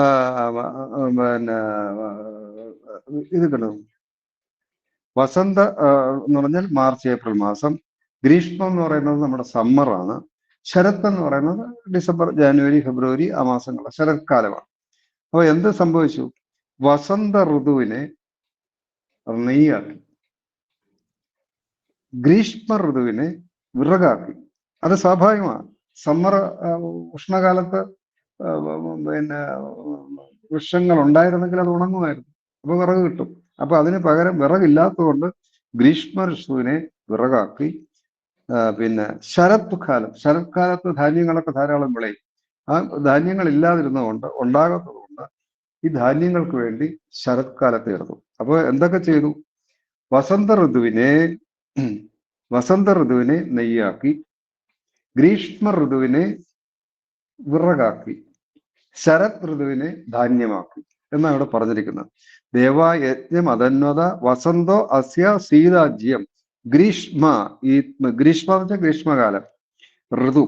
ആ, പിന്നെ ഇത് കിട്ടും. വസന്ത എന്ന് പറഞ്ഞാൽ മാർച്ച് ഏപ്രിൽ മാസം. ഗ്രീഷ്മം എന്ന് പറയുന്നത് നമ്മുടെ സമ്മറാണ്. ശരത് എന്ന് പറയുന്നത് ഡിസംബർ ജനുവരി ഫെബ്രുവരി ആ മാസങ്ങൾ ശരത്കാലമാണ്. അപ്പോൾ എന്ത് സംഭവിച്ചു? വസന്ത ഋതുവിനെ നെയ്യാക്കി, ഗ്രീഷ്മ ഋതുവിനെ വിറകാക്കി. അത് സ്വാഭാവികമാണ്. സമ്മർ ഉഷ്ണകാലത്ത് പിന്നെ വൃക്ഷങ്ങൾ ഉണ്ടായിരുന്നെങ്കിൽ അത് ഉണങ്ങുമായിരുന്നു, അപ്പൊ വിറക് കിട്ടും. അപ്പൊ അതിന് പകരം വിറകില്ലാത്തതുകൊണ്ട് ഗ്രീഷ്മ ഋതുവിനെ വിറകാക്കി. പിന്നെ ശരത്കാലത്ത് ധാന്യങ്ങളൊക്കെ ധാരാളം വിളയും. ആ ധാന്യങ്ങൾ ഇല്ലാതിരുന്നതുകൊണ്ട് ഉണ്ടാകാത്തതുകൊണ്ട് ഈ ധാന്യങ്ങൾക്ക് വേണ്ടി ശരത്കാലത്തെ എടുത്തു. അപ്പോൾ എന്തൊക്കെ ചെയ്തു? വസന്ത ഋതുവിനെ നെയ്യാക്കി, ഗ്രീഷ്മ ഋതുവിനെ വിറകാക്കി, ശരത് ഋതുവിനെ ധാന്യമാക്കി എന്നാണ് ഇവിടെ പറഞ്ഞിരിക്കുന്നത്. ദേവായജ്ഞം അതന്വത വസന്തോ അസ്യ സീതാജ്യം ഗ്രീഷ്മ. ഈ ഗ്രീഷ്മ എന്ന് വെച്ചാൽ ഗ്രീഷ്മകാലം,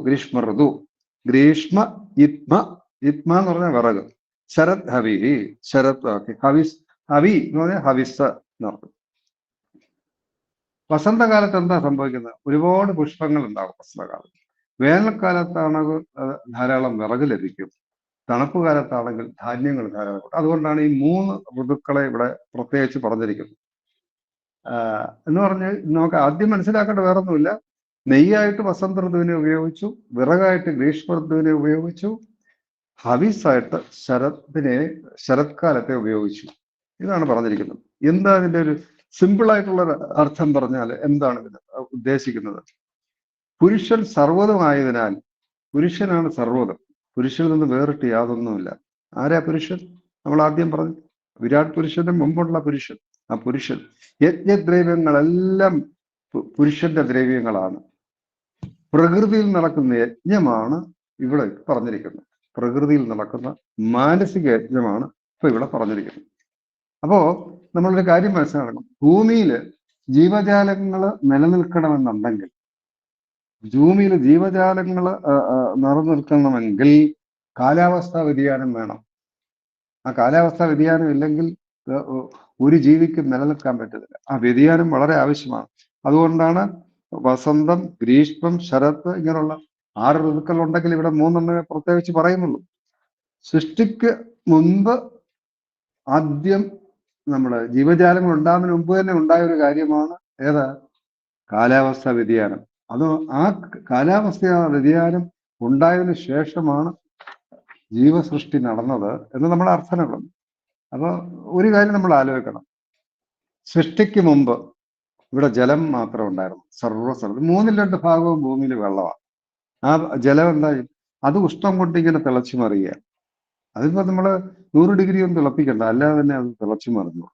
ഗ്രീഷ്മ ഋതു, ഗ്രീഷ്മ യിത്മ എന്ന് പറഞ്ഞാൽ വിറക്, ശരത് ഹവി, ശരത് ഹവി എന്ന് പറഞ്ഞാൽ ഹവിസ് എന്നർത്ഥം. വസന്തകാലത്ത് എന്താ സംഭവിക്കുന്നത്? ഒരുപാട് പുഷ്പങ്ങൾ ഉണ്ടാകും വസന്തകാലത്ത്. വേനൽക്കാലത്താണെങ്കിൽ ധാരാളം വിറക് ലഭിക്കും, തണുപ്പ് കാലത്താണെങ്കിൽ ധാന്യങ്ങൾ ധാരാളം. അതുകൊണ്ടാണ് ഈ 3 ഋതുക്കളെ ഇവിടെ പ്രത്യേകിച്ച് പറഞ്ഞിരിക്കുന്നത്. എന്ന് പറഞ്ഞാൽ നമുക്ക് ആദ്യം മനസ്സിലാക്കേണ്ട വേറൊന്നുമില്ല. നെയ്യായിട്ട് വസന്ത ഋതുവിനെ ഉപയോഗിച്ചു, വിറകായിട്ട് ഗ്രീഷ്മ ഋതുവിനെ ഉപയോഗിച്ചു, ഹവിസായിട്ട് ശരത്കാലത്തെ ഉപയോഗിച്ചു. ഇതാണ് പറഞ്ഞിരിക്കുന്നത്. എന്താ അതിന്റെ ഒരു സിമ്പിൾ ആയിട്ടുള്ള അർത്ഥം പറഞ്ഞാൽ എന്താണ് ഇത് ഉദ്ദേശിക്കുന്നത്? പുരുഷൻ സർവ്വതുമായതിനാൽ, പുരുഷനാണ് സർവ്വതും, പുരുഷനിൽ നിന്ന് വേറിട്ട് യാതൊന്നുമില്ല. ആരാ പുരുഷൻ? നമ്മൾ ആദ്യം പറഞ്ഞു, വിരാട് പുരുഷന്റെ മുമ്പുള്ള പുരുഷൻ. ആ പുരുഷൻ, യജ്ഞദ്രവ്യങ്ങളെല്ലാം പുരുഷന്റെ ദ്രവ്യങ്ങളാണ്. പ്രകൃതിയിൽ നടക്കുന്ന യജ്ഞമാണ് ഇവിടെ പറഞ്ഞിരിക്കുന്നത്. പ്രകൃതിയിൽ നടക്കുന്ന മാനസിക യജ്ഞമാണ് ഇപ്പൊ ഇവിടെ പറഞ്ഞിരിക്കുന്നത്. അപ്പോ നമ്മളൊരു കാര്യം മനസ്സിലാക്കണം. ഭൂമിയിൽ ജീവജാലങ്ങൾ നിലനിൽക്കണമെന്നുണ്ടെങ്കിൽ, ഭൂമിയിൽ ജീവജാലങ്ങൾ നിലനിൽക്കണമെങ്കിൽ കാലാവസ്ഥാ വ്യതിയാനം വേണം. ആ കാലാവസ്ഥാ വ്യതിയാനം ഇല്ലെങ്കിൽ ഒരു ജീവിക്ക് നിലനിൽക്കാൻ പറ്റത്തില്ല. ആ വ്യതിയാനം വളരെ ആവശ്യമാണ്. അതുകൊണ്ടാണ് വസന്തം, ഗ്രീഷ്മം, ശരത് ഇങ്ങനെയുള്ള 6 ഋതുക്കൾ ഉണ്ടെങ്കിൽ ഇവിടെ 3 പ്രത്യേകിച്ച് പറയുന്നുള്ളൂ. സൃഷ്ടിക്ക് മുൻപ് ആദ്യം നമ്മുടെ ജീവജാലങ്ങൾ ഉണ്ടാകുന്നതിന് മുമ്പ് തന്നെ ഉണ്ടായ ഒരു കാര്യമാണ് ഏതാ? കാലാവസ്ഥാ വ്യതിയാനം. അത് ആ കാലാവസ്ഥാ വ്യതിയാനം ഉണ്ടായതിനു ശേഷമാണ് ജീവസൃഷ്ടി നടന്നത് എന്ന് നമ്മൾ അർത്ഥനകളും. അപ്പൊ ഒരു കാര്യം നമ്മൾ ആലോചിക്കണം. സൃഷ്ടിക്ക് മുമ്പ് ഇവിടെ ജലം മാത്രം ഉണ്ടായിരുന്നു, സർവ്വസ്ഥലത്ത് 3/2 ഭാഗവും ഭൂമിയിൽ വെള്ളമാണ്. ആ ജലം എന്തായി? അത് ഉഷ്ണം കൊണ്ട് ഇങ്ങനെ തിളച്ചു മറിയുക. അതിപ്പോ നമ്മള് 100 ഡിഗ്രി ഒന്നും തിളപ്പിക്കണ്ട, അല്ലാതെ തന്നെ അത് തിളച്ചു മറിഞ്ഞു.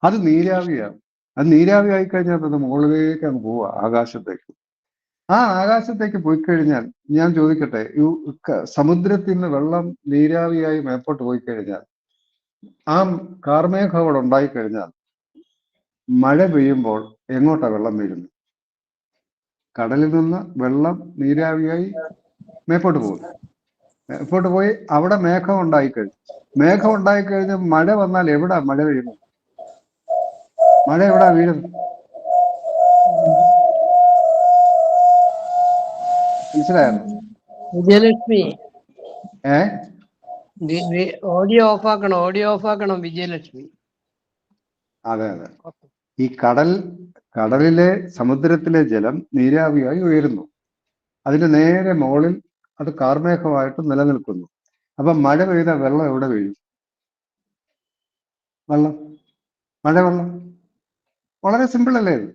അത് നീരാവിയാണ്. അത് നീരാവി ആയിക്കഴിഞ്ഞാൽ അത് മുകളിലേക്ക് അങ്ങ് പോവുക, ആകാശത്തേക്ക്. ആ ആകാശത്തേക്ക് പോയി കഴിഞ്ഞാൽ ഞാൻ ചോദിക്കട്ടെ, സമുദ്രത്തിൽ നിന്ന് വെള്ളം നീരാവിയായി മേപ്പോട്ട് പോയി കഴിഞ്ഞാൽ, ആ കാർമേഘം അവിടെ ഉണ്ടായിക്കഴിഞ്ഞാൽ മഴ പെയ്യുമ്പോൾ എങ്ങോട്ടാ വെള്ളം വീഴുന്നത്? കടലിൽ നിന്ന് വെള്ളം നീരാവിയായി മേപ്പോട്ട് പോകും. മേപ്പോട്ട് പോയി അവിടെ മേഘം ഉണ്ടായിക്കഴിഞ്ഞ് മഴ വന്നാൽ എവിടാ മഴ വീഴുന്നത്? മഴ എവിടാ വീഴുന്നത്? മനസ്സിലായിരുന്നു? വിജയലക്ഷ്മി, ഓഡിയോ ഓഫ് ആക്കണം വിജയലക്ഷ്മി. അതെ. ഈ കടലിലെ സമുദ്രത്തിലെ ജലം നീരാവിയായി ഉയരുന്നു. അതിന്റെ നേരെ മുകളിൽ അത് കാർമേഘമായിട്ട് നിലനിൽക്കുന്നു. അപ്പൊ മഴ പെയ്ത വെള്ളം എവിടെ വീഴും? മഴവെള്ളം വളരെ സിമ്പിൾ അല്ലേ ഇത്?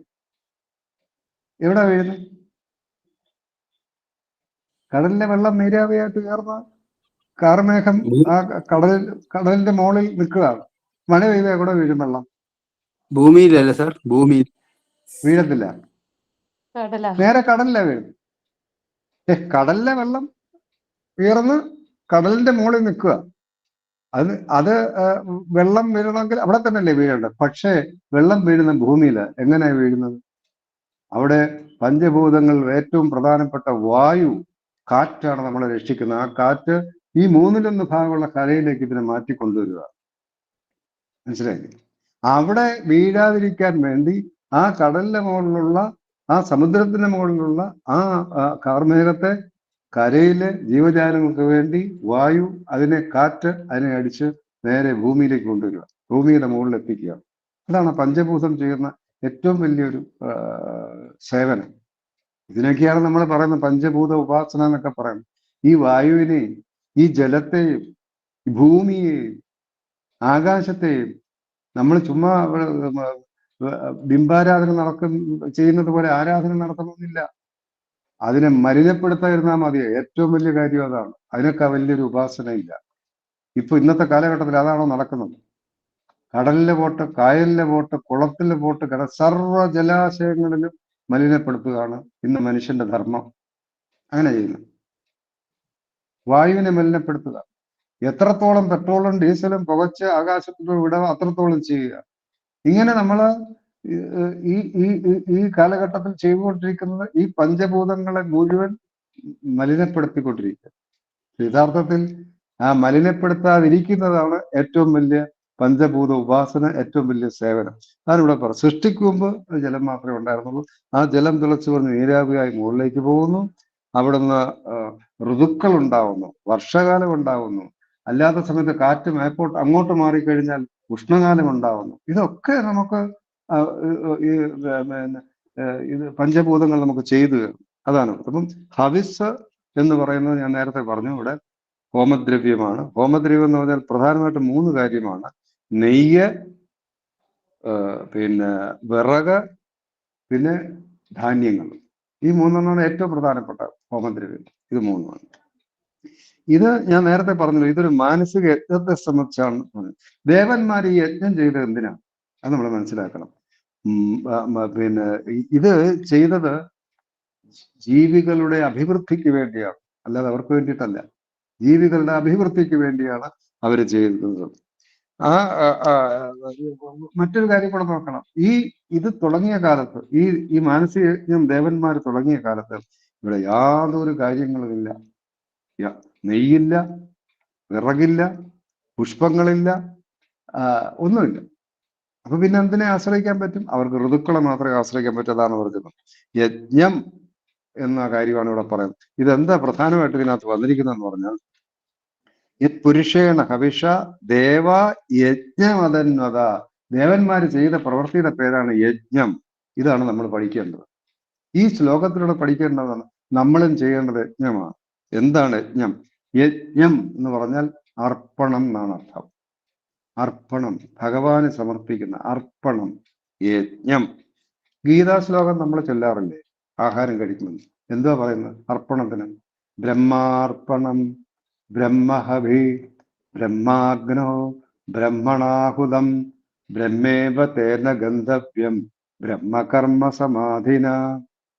എവിടെ വീഴുന്നത്? കടലിലെ വെള്ളം നീരാവിയായിട്ട് ഉയർന്ന കാർമേഘം ആ കടലിന്റെ മുകളിൽ നിൽക്കുകയാണ്. മഴ പെയ്ത എവിടെ വീഴും വെള്ളം? ഭൂമിയിലല്ല സാർ, ഭൂമിയിൽ വീഴത്തില്ല, നേരെ കടലിലാ വീഴും. കടലിലെ വെള്ളം ഉയർന്ന് കടലിന്റെ മുകളിൽ നിൽക്കുക. അത് വെള്ളം വീഴണമെങ്കിൽ അവിടെ തന്നെയല്ലേ വീഴേണ്ടത്. പക്ഷേ വെള്ളം വീഴുന്ന ഭൂമിയിൽ എങ്ങനെയാ വീഴുന്നത്? അവിടെ പഞ്ചഭൂതങ്ങളിൽ ഏറ്റവും പ്രധാനപ്പെട്ട വായു, കാറ്റാണ് നമ്മളെ രക്ഷിക്കുന്നത്. ആ കാറ്റ് ഈ 1/3 ഭാഗമുള്ള കരയിലേക്ക് ഇതിനെ മാറ്റിക്കൊണ്ടുവരിക. മനസ്സിലായി? അവിടെ വീഴാതിരിക്കാൻ വേണ്ടി ആ കടലിന്റെ മുകളിലുള്ള, ആ സമുദ്രത്തിന്റെ മുകളിലുള്ള ആ കാർമേഘത്തെ കരയിലെ ജീവജാലങ്ങൾക്ക് വേണ്ടി വായു, അതിനെ കാറ്റ്, അതിനെ അടിച്ച് നേരെ ഭൂമിയിലേക്ക് കൊണ്ടുവരിക, ഭൂമിയുടെ മുകളിൽ എത്തിക്കുക. അതാണ് പഞ്ചഭൂതം ചെയ്യുന്ന ഏറ്റവും വലിയൊരു സേവനം. ഇതിനൊക്കെയാണ് നമ്മൾ പറയുന്നത് പഞ്ചഭൂത ഉപാസന എന്നൊക്കെ പറയുന്നത്. ഈ വായുവിനെയും ഈ ജലത്തെയും ഭൂമിയെയും ആകാശത്തെയും നമ്മൾ ചുമ്മാ ബിംബാരാധന ചെയ്യുന്നത് പോലെ ആരാധന നടത്തണമെന്നില്ല. അതിനെ മലിനപ്പെടുത്താതിരുന്നാൽ മതി. ഏറ്റവും വലിയ കാര്യം അതാണ്. അതിനൊക്കെ വലിയൊരു ഉപാസന ഇല്ല. ഇപ്പൊ ഇന്നത്തെ കാലഘട്ടത്തിൽ അതാണോ നടക്കുന്നത്? കടലിലെ പോട്ട്, കായലിലെ പോട്ട്, കുളത്തിലെ പോട്ട്, സർവ്വ ജലാശയങ്ങളിലും മലിനപ്പെടുത്തുകയാണ് ഇന്ന് മനുഷ്യന്റെ ധർമ്മം. അങ്ങനെ ചെയ്യുന്നു. വായുവിനെ മലിനപ്പെടുത്തുക. എത്രത്തോളം പെട്രോളും ഡീസലും പുകച്ച് ആകാശത്തിൽ വിടുക അത്രത്തോളം ചെയ്യുക. ഇങ്ങനെ നമ്മൾ ഈ കാലഘട്ടത്തിൽ ചെയ്തുകൊണ്ടിരിക്കുന്നത് ഈ പഞ്ചഭൂതങ്ങളെ മുഴുവൻ മലിനപ്പെടുത്തിക്കൊണ്ടിരിക്കുക. യഥാർത്ഥത്തിൽ ആ മലിനപ്പെടുത്താതിരിക്കുന്നതാണ് ഏറ്റവും വലിയ പഞ്ചഭൂത ഉപാസന, ഏറ്റവും വലിയ സേവനം. ഞാനിവിടെ പറഞ്ഞു, സൃഷ്ടിക്കുമ്പോൾ ജലം മാത്രമേ ഉണ്ടായിരുന്നുള്ളൂ. ആ ജലം തിളച്ചു വന്ന് നീരാവിയായി മുകളിലേക്ക് പോകുന്നു. അവിടുന്ന് ഋതുക്കൾ ഉണ്ടാവുന്നു, വർഷകാലം ഉണ്ടാവുന്നു. അല്ലാത്ത സമയത്ത് കാറ്റ് അങ്ങോട്ട് മാറിക്കഴിഞ്ഞാൽ ഉഷ്ണകാലം ഉണ്ടാവുന്നു. ഇതൊക്കെ നമുക്ക് ഇത് പഞ്ചഭൂതങ്ങൾ നമുക്ക് ചെയ്തു തരും. അതാണ്. അപ്പം ഹവിസ് എന്ന് പറയുന്നത് ഞാൻ നേരത്തെ പറഞ്ഞു, ഇവിടെ ഹോമദ്രവ്യമാണ്. ഹോമദ്രവ്യം എന്ന് പറഞ്ഞാൽ പ്രധാനമായിട്ടും 3 കാര്യമാണ്. നെയ്യ്, പിന്നെ വിറക്, പിന്നെ ധാന്യങ്ങൾ. ഈ 3 ഏറ്റവും പ്രധാനപ്പെട്ട ഹോമദ്രവ്യം. ഇത് 3. ഇത് ഞാൻ നേരത്തെ പറഞ്ഞല്ലോ, ഇതൊരു മാനസിക യജ്ഞത്തെ സംബന്ധിച്ചാണ് പറഞ്ഞത്. ദേവന്മാർ ഈ യജ്ഞം ചെയ്തത് എന്തിനാണ്? അത് നമ്മൾ മനസ്സിലാക്കണം. പിന്നെ ഇത് ചെയ്തത് ജീവികളുടെ അഭിവൃദ്ധിക്ക് വേണ്ടിയാണ്, അല്ലാതെ അവർക്ക് വേണ്ടിയിട്ടല്ല. ജീവികളുടെ അഭിവൃദ്ധിക്ക് വേണ്ടിയാണ് അവർ ചെയ്തത്. മറ്റൊരു കാര്യം കൂടെ നോക്കണം. ഇത് തുടങ്ങിയ കാലത്ത്, ഈ മാനസിക യജ്ഞം ദേവന്മാർ തുടങ്ങിയ കാലത്ത് ഇവിടെ യാതൊരു കാര്യങ്ങളുമില്ല. നെയ്യില്ല, വിറകില്ല, പുഷ്പങ്ങളില്ല, ഒന്നുമില്ല. അപ്പൊ പിന്നെ എന്തിനെ ആശ്രയിക്കാൻ പറ്റും? അവർക്ക് ഋതുക്കളെ മാത്രമേ ആശ്രയിക്കാൻ പറ്റൂ. അതാണ് പറഞ്ഞത്. യജ്ഞം എന്ന കാര്യമാണ് ഇവിടെ പറയുന്നത്. ഇതെന്താ പ്രധാനമായിട്ട് ഇതിനകത്ത് വന്നിരിക്കുന്നതെന്ന് പറഞ്ഞാൽ, പുരുഷേണ ഹവിഷ ദേവ യജ്ഞമതന്വത. ദേവന്മാര് ചെയ്ത പ്രവൃത്തിയുടെ പേരാണ് യജ്ഞം. ഇതാണ് നമ്മൾ പഠിക്കേണ്ടത്. ഈ ശ്ലോകത്തിലൂടെ പഠിക്കേണ്ടതാണ്. നമ്മളും ചെയ്യേണ്ടത് യജ്ഞമാണ്. എന്താണ് യജ്ഞം? യജ്ഞം എന്ന് പറഞ്ഞാൽ അർപ്പണം എന്നാണ് അർത്ഥം. അർപ്പണം, ഭഗവാന് സമർപ്പിക്കുന്ന അർപ്പണം, യജ്ഞം. ഗീതാ ശ്ലോകം നമ്മൾ ചൊല്ലാറില്ലേ ആഹാരം കഴിക്കുമെന്ന്? എന്തുവാ പറയുന്നത് അർപ്പണത്തിന്? ബ്രഹ്മാർപ്പണം ബ്രഹ്മഹവി ബ്രഹ്മാഗ്നോ ബ്രഹ്മണാഹുതം ബ്രഹ്മേവ തേന ഗന്ധവ്യം ബ്രഹ്മകർമ്മ സമാധിന.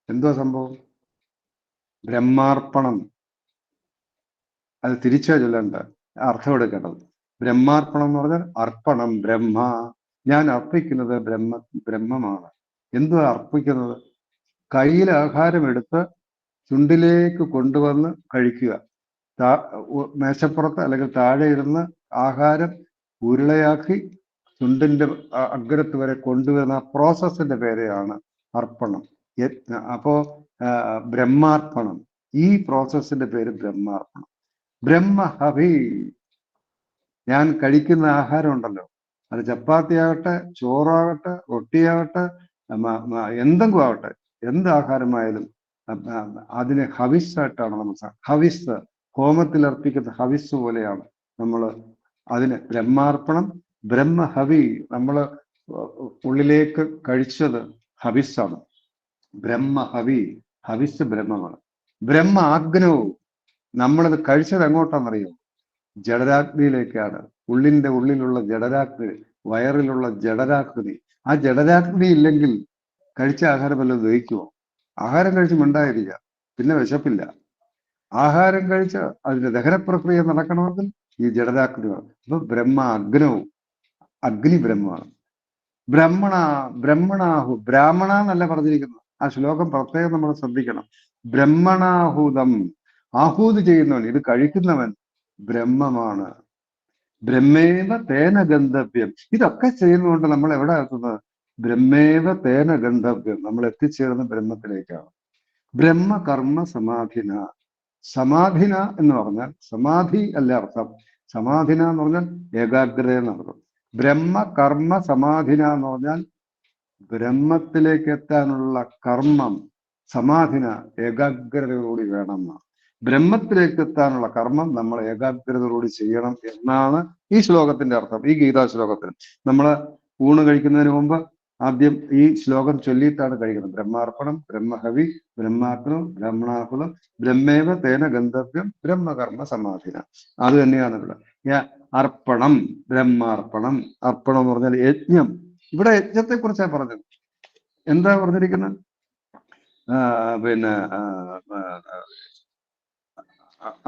എന്തോ സംഭവം? ബ്രഹ്മാർപ്പണം. അത് തിരിച്ചാ ചൊല്ലേണ്ട, അർത്ഥം എടുക്കേണ്ടത്. ബ്രഹ്മാർപ്പണം എന്ന് പറഞ്ഞാൽ അർപ്പണം ബ്രഹ്മ. ഞാൻ അർപ്പിക്കുന്നത് ബ്രഹ്മമാണ്. എന്തുവാ അർപ്പിക്കുന്നത്? കയ്യിൽ ആഹാരം എടുത്ത് ചുണ്ടിലേക്ക് കൊണ്ടുവന്ന് കഴിക്കുക. മേശപ്പുറത്ത് അല്ലെങ്കിൽ താഴെ ഇരുന്ന് ആഹാരം ഉരുളയാക്കി ചുണ്ടിന്റെ അഗ്രത്ത് വരെ കൊണ്ടുവരുന്ന പ്രോസസ്സിന്റെ പേരെയാണ് അർപ്പണം. അപ്പോ ബ്രഹ്മാർപ്പണം, ഈ പ്രോസസ്സിന്റെ പേര് ബ്രഹ്മാർപ്പണം. ബ്രഹ്മഹവി, ഞാൻ കഴിക്കുന്ന ആഹാരം ഉണ്ടല്ലോ, അത് ചപ്പാത്തി ആകട്ടെ, ചോറാകട്ടെ, റൊട്ടിയാകട്ടെ, എന്തെങ്കിലും ആവട്ടെ, എന്ത് ആഹാരമായാലും അതിനെ ഹവിസ്സായിട്ടാണ് നമ്മൾ. ഹവിസ്, ഹോമത്തിൽ അർപ്പിക്കുന്ന ഹവിസ് പോലെയാണ് നമ്മൾ അതിന്. ബ്രഹ്മാർപ്പണം ബ്രഹ്മഹവി, നമ്മൾ ഉള്ളിലേക്ക് കഴിച്ചത് ഹവിസ്സാണ്. ബ്രഹ്മഹവി, ഹവിസ് ബ്രഹ്മമാണ്. ബ്രഹ്മ ആഗ്നവും, നമ്മളത് കഴിച്ചത് എങ്ങോട്ടാണെന്നറിയോ? ജഡരാഗ്നിയിലേക്കാണ്. ഉള്ളിലുള്ള ജഡരാഗ്നി, വയറിലുള്ള ജഡരാഗ്നി. ആ ജഡരാഗ്നി ഇല്ലെങ്കിൽ കഴിച്ച ആഹാരം വല്ലതും ദഹിക്കുമോ? ആഹാരം കഴിച്ച് മിണ്ടായിരിക്കുക, പിന്നെ വിശപ്പില്ല. ആഹാരം കഴിച്ച് അതിന്റെ ദഹനപ്രക്രിയ നടക്കണമെങ്കിൽ ഈ ജഡരാഗ്നി വേണം. അപ്പൊ ബ്രഹ്മ അഗ്നവും, അഗ്നി ബ്രഹ്മമാണ്. ബ്രഹ്മണാഹു, ബ്രാഹ്മണ എന്നല്ല പറഞ്ഞിരിക്കുന്നത്. ആ ശ്ലോകം പ്രത്യേകം നമ്മൾ ശ്രദ്ധിക്കണം. ബ്രഹ്മണാഹൂതം, ആഹൂതി ചെയ്യുന്നവൻ, ഇത് കഴിക്കുന്നവൻ ബ്രഹ്മമാണ്. ബ്രഹ്മേവ തേന ഗന്ധവ്യം. ഇതൊക്കെ ചെയ്യുന്നതുകൊണ്ട് നമ്മൾ എവിടെ എത്തുന്നത്? ബ്രഹ്മേവ തേന ഗന്ധവ്യം. നമ്മൾ എത്തിച്ചേർന്ന ബ്രഹ്മത്തിലേക്കാണ്. ബ്രഹ്മ കർമ്മ സമാധിന. സമാധിന എന്ന് പറഞ്ഞാൽ സമാധി അല്ല അർത്ഥം. സമാധിന എന്ന് പറഞ്ഞാൽ ഏകാഗ്രത എന്നർത്ഥം. ബ്രഹ്മ കർമ്മ സമാധിന എന്ന് പറഞ്ഞാൽ ബ്രഹ്മത്തിലേക്ക് എത്താനുള്ള കർമ്മം സമാധിന ഏകാഗ്രതയോടുകൂടി വേണം. ബ്രഹ്മത്തിലേക്ക് എത്താനുള്ള കർമ്മം നമ്മൾ ഏകാഗ്രതയോടുകൂടി ചെയ്യണം എന്നാണ് ഈ ശ്ലോകത്തിന്റെ അർത്ഥം. ഈ ഗീതാ ശ്ലോകത്തിൽ നമ്മൾ ഊണ് കഴിക്കുന്നതിന് മുമ്പ് ആദ്യം ഈ ശ്ലോകം ചൊല്ലിയിട്ടാണ് കഴിക്കുന്നത്. ബ്രഹ്മാർപ്പണം ബ്രഹ്മഹവി ബ്രഹ്മാഗ്നം ബ്രഹ്മണാകുലം ബ്രഹ്മേവ തേന ഗന്ധവ്യം ബ്രഹ്മകർമ്മ സമാധിന. അത് തന്നെയാണ് ഇവിടെ അർപ്പണം. ബ്രഹ്മാർപ്പണം. അർപ്പണം എന്ന് പറഞ്ഞാൽ യജ്ഞം. ഇവിടെ യജ്ഞത്തെ കുറിച്ചാണ് പറഞ്ഞത്. എന്താ പറഞ്ഞിരിക്കുന്നത്? പിന്നെ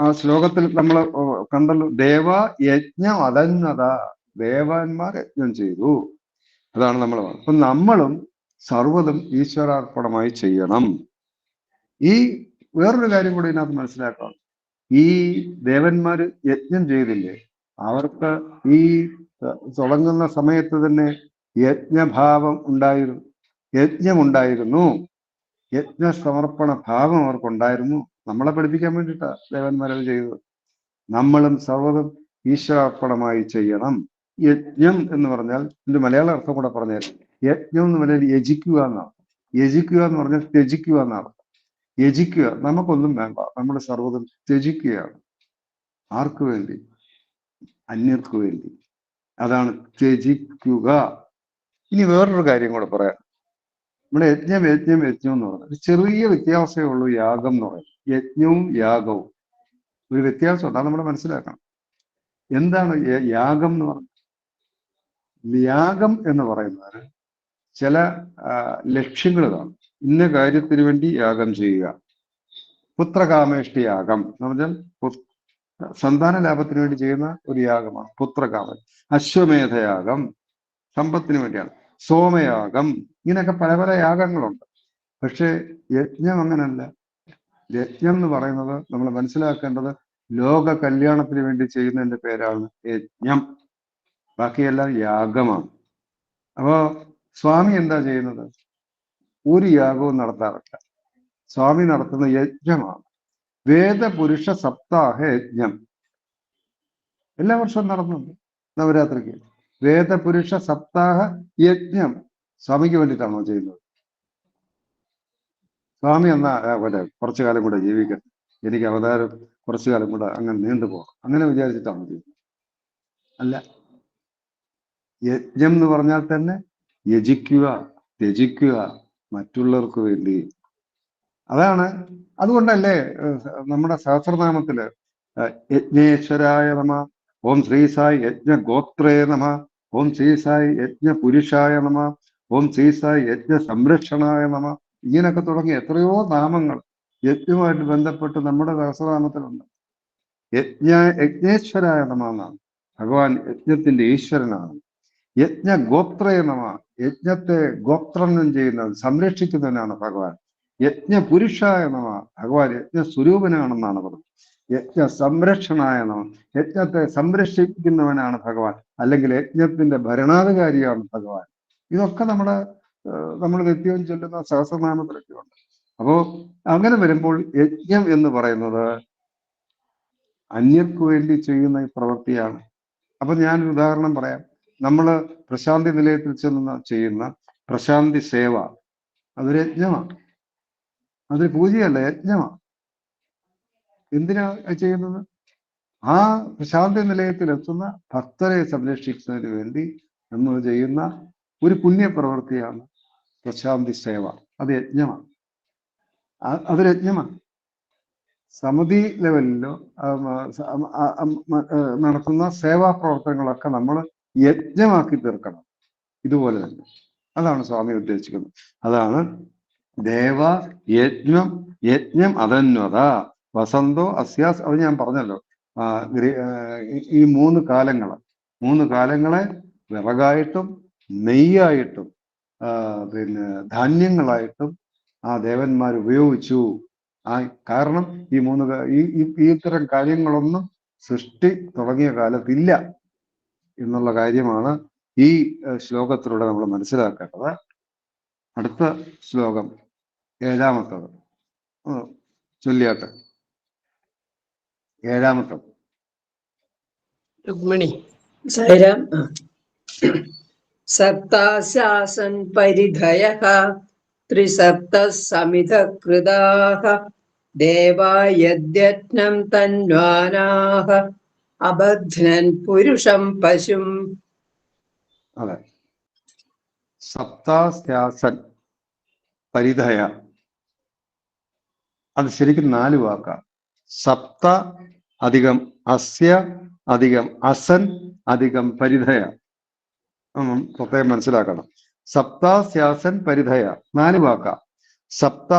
ആ ശ്ലോകത്തിൽ നമ്മൾ കണ്ടല്ലോ, ദേവ യജ്ഞം അതന്നത. ദേവന്മാർ യജ്ഞം ചെയ്തു. അതാണ് നമ്മൾ പറഞ്ഞത്. അപ്പൊ നമ്മളും സർവ്വതും ഈശ്വരാർപ്പണമായി ചെയ്യണം. ഈ വേറൊരു കാര്യം കൂടി ഇതിനകത്ത് മനസ്സിലാക്കാം. ഈ ദേവന്മാര് യജ്ഞം ചെയ്തില്ലേ, അവർക്ക് ഈ തുടങ്ങുന്ന സമയത്ത് തന്നെ യജ്ഞഭാവം ഉണ്ടായിരുന്നു, യജ്ഞമുണ്ടായിരുന്നു, യജ്ഞ സമർപ്പണ ഭാവം അവർക്കുണ്ടായിരുന്നു. നമ്മളെ പഠിപ്പിക്കാൻ വേണ്ടിയിട്ടാണ് ദേവന്മാരത് ചെയ്തത്. നമ്മളും സർവ്വതും ഈശ്വരാർപ്പണമായി ചെയ്യണം. യജ്ഞം എന്ന് പറഞ്ഞാൽ ഇതിന്റെ മലയാള അർത്ഥം കൂടെ പറഞ്ഞാൽ, യജ്ഞം എന്ന് പറഞ്ഞാൽ യജിക്കുക എന്നാണ്. യജിക്കുക എന്ന് പറഞ്ഞാൽ ത്യജിക്കുക എന്നാണ്. യജിക്കുക, നമുക്കൊന്നും വേണ്ട, നമ്മൾ സർവ്വതും ത്യജിക്കുകയാണ്. ആർക്ക് വേണ്ടി? അന്യർക്ക് വേണ്ടി. അതാണ് ത്യജിക്കുക. ഇനി വേറൊരു കാര്യം കൂടെ പറയാം. നമ്മുടെ യജ്ഞം എന്ന് പറയുന്നത് ചെറിയ വ്യത്യാസമേ ഉള്ളൂ. യാഗം എന്ന് പറയുന്നത്, യജ്ഞവും യാഗവും ഒരു വ്യത്യാസമുണ്ട്. അത് നമ്മൾ മനസ്സിലാക്കണം. എന്താണ് യാഗം എന്ന് പറയുന്നത്? യാഗം എന്ന് പറയുന്നത് ചില ലക്ഷ്യങ്ങൾ കാണും. ഇന്ന കാര്യത്തിന് വേണ്ടി യാഗം ചെയ്യുക. പുത്രകാമേഷ്ടി യാഗം എന്ന് പറഞ്ഞാൽ സന്താന ലാഭത്തിന് വേണ്ടി ചെയ്യുന്ന ഒരു യാഗമാണ് പുത്രകാമൻ. അശ്വമേധയാഗം സമ്പത്തിന് വേണ്ടിയാണ്. സോമയാഗം, ഇങ്ങനെയൊക്കെ പല പല യാഗങ്ങളുണ്ട്. പക്ഷെ യജ്ഞം അങ്ങനല്ല. യജ്ഞം എന്ന് പറയുന്നത് നമ്മൾ മനസ്സിലാക്കേണ്ടത് ലോക കല്യാണത്തിന് വേണ്ടി ചെയ്യുന്നതിന്റെ പേരാണ് യജ്ഞം. ബാക്കിയെല്ലാം യാഗമാണ്. അപ്പോ സ്വാമി എന്താ ചെയ്യുന്നത്? ഒരു യാഗവും നടത്താറില്ല. സ്വാമി നടത്തുന്ന യജ്ഞമാണ്. വേദപുരുഷ സപ്താഹ യജ്ഞം എല്ലാ വർഷവും നടന്നുണ്ട്. നവരാത്രിക്ക് വേദപുരുഷ സപ്താഹ യജ്ഞം സ്വാമിക്ക് വേണ്ടിയിട്ടാണോ ചെയ്യുന്നത്? സ്വാമി എന്നാ കുറച്ചു കാലം കൂടെ ജീവിക്കട്ടെ, എനിക്ക് അവതാരം കുറച്ചു കാലം കൂടെ അങ്ങനെ നീണ്ടുപോകണം, അങ്ങനെ വിചാരിച്ചിട്ടാണോ ചെയ്യുന്നത്? അല്ല. യജ്ഞം എന്ന് പറഞ്ഞാൽ തന്നെ യജിക്കുക, ത്യജിക്കുക, മറ്റുള്ളവർക്ക് വേണ്ടി. അതാണ്. അതുകൊണ്ടല്ലേ നമ്മുടെ സഹസ്രനാമത്തില് യജ്ഞേശ്വരായ നമ, ഓം ശ്രീ സായി യജ്ഞ ഗോത്രേ നമ, ഓം ശ്രീ സായി യജ്ഞ പുരുഷായ നമ, ഓം ശ്രീ സായി യജ്ഞ സംരക്ഷണായ നമ, ഇങ്ങനെയൊക്കെ തുടങ്ങി എത്രയോ നാമങ്ങൾ യജ്ഞവുമായിട്ട് ബന്ധപ്പെട്ട് നമ്മുടെ സഹസ്രനാമത്തിലുണ്ട്. യജ്ഞേശ്വരായ നമ എന്നാണ്. ഭഗവാൻ യജ്ഞത്തിന്റെ ഈശ്വരനാണ്. യജ്ഞ ഗോത്രേ നമ, യജ്ഞത്തെ ഗോത്രം ചെയ്യുന്നത് സംരക്ഷിക്കുന്നവനാണ് ഭഗവാൻ. യജ്ഞ പുരുഷായ നമ, ഭഗവാൻ യജ്ഞ സ്വരൂപനാണെന്നാണ് പറഞ്ഞത്. യജ്ഞ സംരക്ഷണായ നമ, യജ്ഞത്തെ സംരക്ഷിക്കുന്നവനാണ് ഭഗവാൻ, അല്ലെങ്കിൽ യജ്ഞത്തിന്റെ ഭരണാധികാരിയാണ് ഭഗവാൻ. ഇതൊക്കെ നമ്മൾ നിത്യവും ചൊല്ലുന്ന സഹസ്രനാമത്തിലൊക്കെ ഉണ്ട്. അപ്പോ അങ്ങനെ വരുമ്പോൾ യജ്ഞം എന്ന് പറയുന്നത് അന്യർക്ക് വേണ്ടി ചെയ്യുന്ന പ്രവൃത്തിയാണ്. അപ്പൊ ഞാനൊരു ഉദാഹരണം പറയാം. നമ്മൾ പ്രശാന്തി നിലയത്തിൽ ചെന്ന് ചെയ്യുന്ന പ്രശാന്തി സേവ, അതൊരു യജ്ഞമാണ്. അതൊരു പൂജയല്ല, യജ്ഞമാണ്. എന്തിനാ ചെയ്യുന്നത്? ആ പ്രശാന്തി നിലയത്തിൽ എത്തുന്ന ഭക്തരെ സംരക്ഷിക്കുന്നതിന് വേണ്ടി നമ്മൾ ചെയ്യുന്ന ഒരു പുണ്യപ്രവൃത്തിയാണ് പ്രശാന്തി സേവ. അത് യജ്ഞമാണ്. അതൊരു യജ്ഞമാണ്. സമിതി ലെവലിലോ നടത്തുന്ന സേവാ പ്രവർത്തനങ്ങളൊക്കെ നമ്മൾ യജ്ഞമാക്കി തീർക്കണം. ഇതുപോലെ തന്നെ. അതാണ് സ്വാമി ഉദ്ദേശിക്കുന്നത്. അതാണ് ദേവ യജ്ഞം അതന്വത വസന്തോ അസ്യാസ്. അത് ഞാൻ പറഞ്ഞല്ലോ. ഈ മൂന്ന് കാലങ്ങളെ വിറകായിട്ടും നെയ്യായിട്ടും പിന്നെ ധാന്യങ്ങളായിട്ടും ആ ദേവന്മാർ ഉപയോഗിച്ചു. കാരണം ഈ ഇത്തരം കാര്യങ്ങളൊന്നും സൃഷ്ടി തുടങ്ങിയ കാലത്തില്ല എന്നുള്ള കാര്യമാണ് ഈ ശ്ലോകത്തിലൂടെ നമ്മൾ മനസ്സിലാക്കേണ്ടത്. അടുത്ത ശ്ലോകം 7-ാമത്തത് ചൊല്ലിയാട്ടെ. 7-ാമത്തത്. രുക്മിണി. സൈരാം. സപ്താശാസൻ പരിധയഃ ത്രിസപ്തഃ സമിധകൃതാഃ ദേവാ യദ്യജ്ഞം തന്വാനാഃ അബധ്നൻ പുരുഷം പശും. അതെ, സപ്താസ്യാസൻ പരിധയ, അത് ശരിക്കും 4 വാക്കാണ്. സപ്ത അധികം അസ്യ അധികം അസൻ അധികം പരിധയ. പ്രത്യേകം മനസ്സിലാക്കണം. സപ്താസ്യാസൻ പരിധയ 4 വാക്കാ. സപ്ത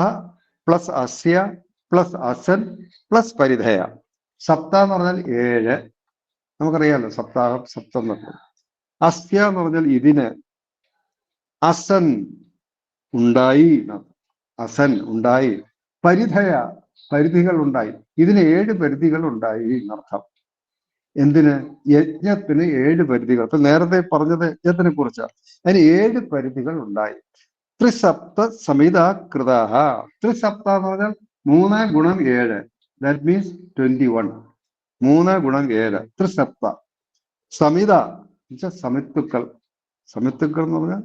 പ്ലസ് അസ്യ പ്ലസ് അസൻ പ്ലസ് പരിധയ. സപ്ത എന്ന് പറഞ്ഞാൽ 7, നമുക്കറിയാലോ സപ്താഹം സപ്തം എന്നൊക്കെ. അസ്യ എന്ന് പറഞ്ഞാൽ ഇതിന്, അസൻ ഉണ്ടായി, അസൻ ഉണ്ടായി, പരിധയ പരിധികൾ ഉണ്ടായി, ഇതിന് 7 പരിധികൾ ഉണ്ടായി എന്നർത്ഥം. എന്തിന്? യജ്ഞത്തിന് 7 പരിധികൾ. ഇപ്പൊ നേരത്തെ പറഞ്ഞത് യജ്ഞത്തിനെ കുറിച്ചാണ്. അതിന് 7 പരിധികൾ ഉണ്ടായി. ത്രിസപ്ത സമിതാകൃതാഃ. ത്രിസപ്ത എന്ന് പറഞ്ഞാൽ 3 ഗുണം 7, ദാറ്റ് മീൻസ് 21. 3 ഗുണം 7 ത്രിസപ്ത. സമിത സമിത്തുക്കൾ. സമിത്തുക്കൾ എന്ന് പറഞ്ഞാൽ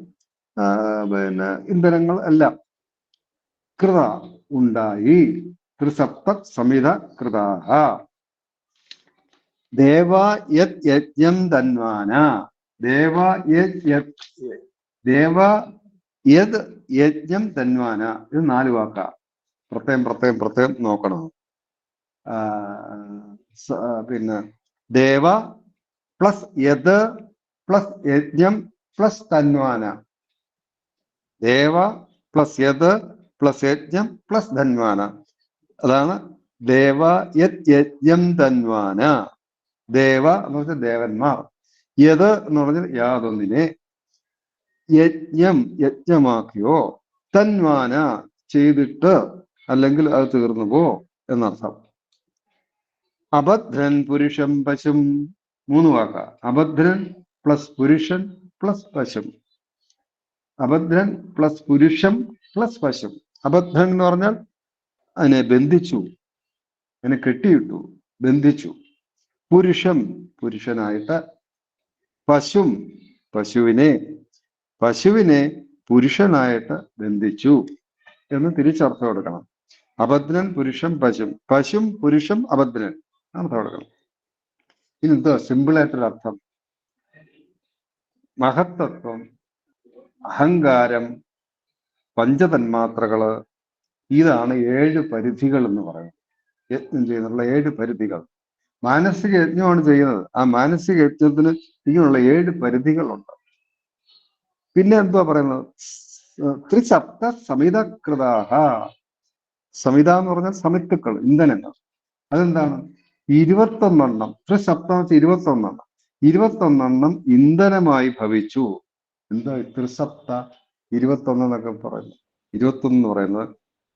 പിന്നെ ഇന്ധനങ്ങൾ എല്ലാം. കൃത ഉണ്ടായി. ത്രിസപ്ത സമിത കൃതാഃ. ദേവ യത് യജ്ഞം തന്വാന. ദേവ യത് യജ്ഞം തന്വാന. ഇത് 4 വാക്കാ. പ്രത്യേകം നോക്കണം. പിന്നെ ദേവ പ്ലസ് യത് പ്ലസ് യജ്ഞം പ്ലസ് തന്വാന. ദേവ പ്ലസ് യത് പ്ലസ് യജ്ഞം പ്ലസ് ധന്വാന. അതാണ് ദേവ യത് യജ്ഞം തന്വാന. ദേവ എന്ന് പറഞ്ഞാൽ ദേവന്മാർ, യത് എന്ന് പറഞ്ഞാൽ യാതൊന്നിനെ, യജ്ഞമാക്കിയോ, തന്വാന ചെയ്തിട്ട് അല്ലെങ്കിൽ അത് തീർന്നുവോ എന്നർത്ഥം. അബദ്ധ്രൻ പുരുഷം പശും 3 വാക്കാ. അബദ്ധ്രൻ പ്ലസ് പുരുഷൻ പ്ലസ് പശും. അബദ്ധ്രൻ പ്ലസ് പുരുഷം പ്ലസ് പശും. അബദ്ധ്രൻ എന്ന് പറഞ്ഞാൽ അതിനെ ബന്ധിച്ചു, അതിനെ കെട്ടിയിട്ടു, ബന്ധിച്ചു. പുരുഷം പുരുഷനായിട്ട്, പശും പശുവിനെ പുരുഷനായിട്ട് ബന്ധിച്ചു എന്ന് തിരിച്ചർത്ഥം കൊടുക്കണം. അബദ്ധ്രൻ പുരുഷം പശും, പശും പുരുഷം അബദ്ധ്രൻ അർത്ഥം കൊടുക്കണം. ഇനി എന്തോ സിമ്പിളായിട്ടൊരു അർത്ഥം. മഹത്തത്വം, അഹങ്കാരം, പഞ്ചതന്മാത്രകള്, ഇതാണ് 7 പരിധികൾ എന്ന് പറയുന്നത്. യജ്ഞം ചെയ്യുന്നുള്ള 7 പരിധികൾ. മാനസിക യജ്ഞമാണ് ചെയ്യുന്നത്. ആ മാനസിക യജ്ഞത്തിന് ഇങ്ങനെയുള്ള 7 പരിധികളുണ്ട്. പിന്നെ എന്തുവാ പറയുന്നത്? ത്രിസപ്ത സമിതകൃതാഃ. സമിത എന്ന് പറഞ്ഞാൽ സമിത്തുക്കൾ, ഇന്ധനങ്ങൾ. അതെന്താണ്? 21 ത്രിസപ്തം 21. 21 ഇന്ധനമായി ഭവിച്ചു. എന്താ ത്രിസപ്ത 21 എന്നൊക്കെ പറയുന്നത്? 21 എന്ന് പറയുന്നത്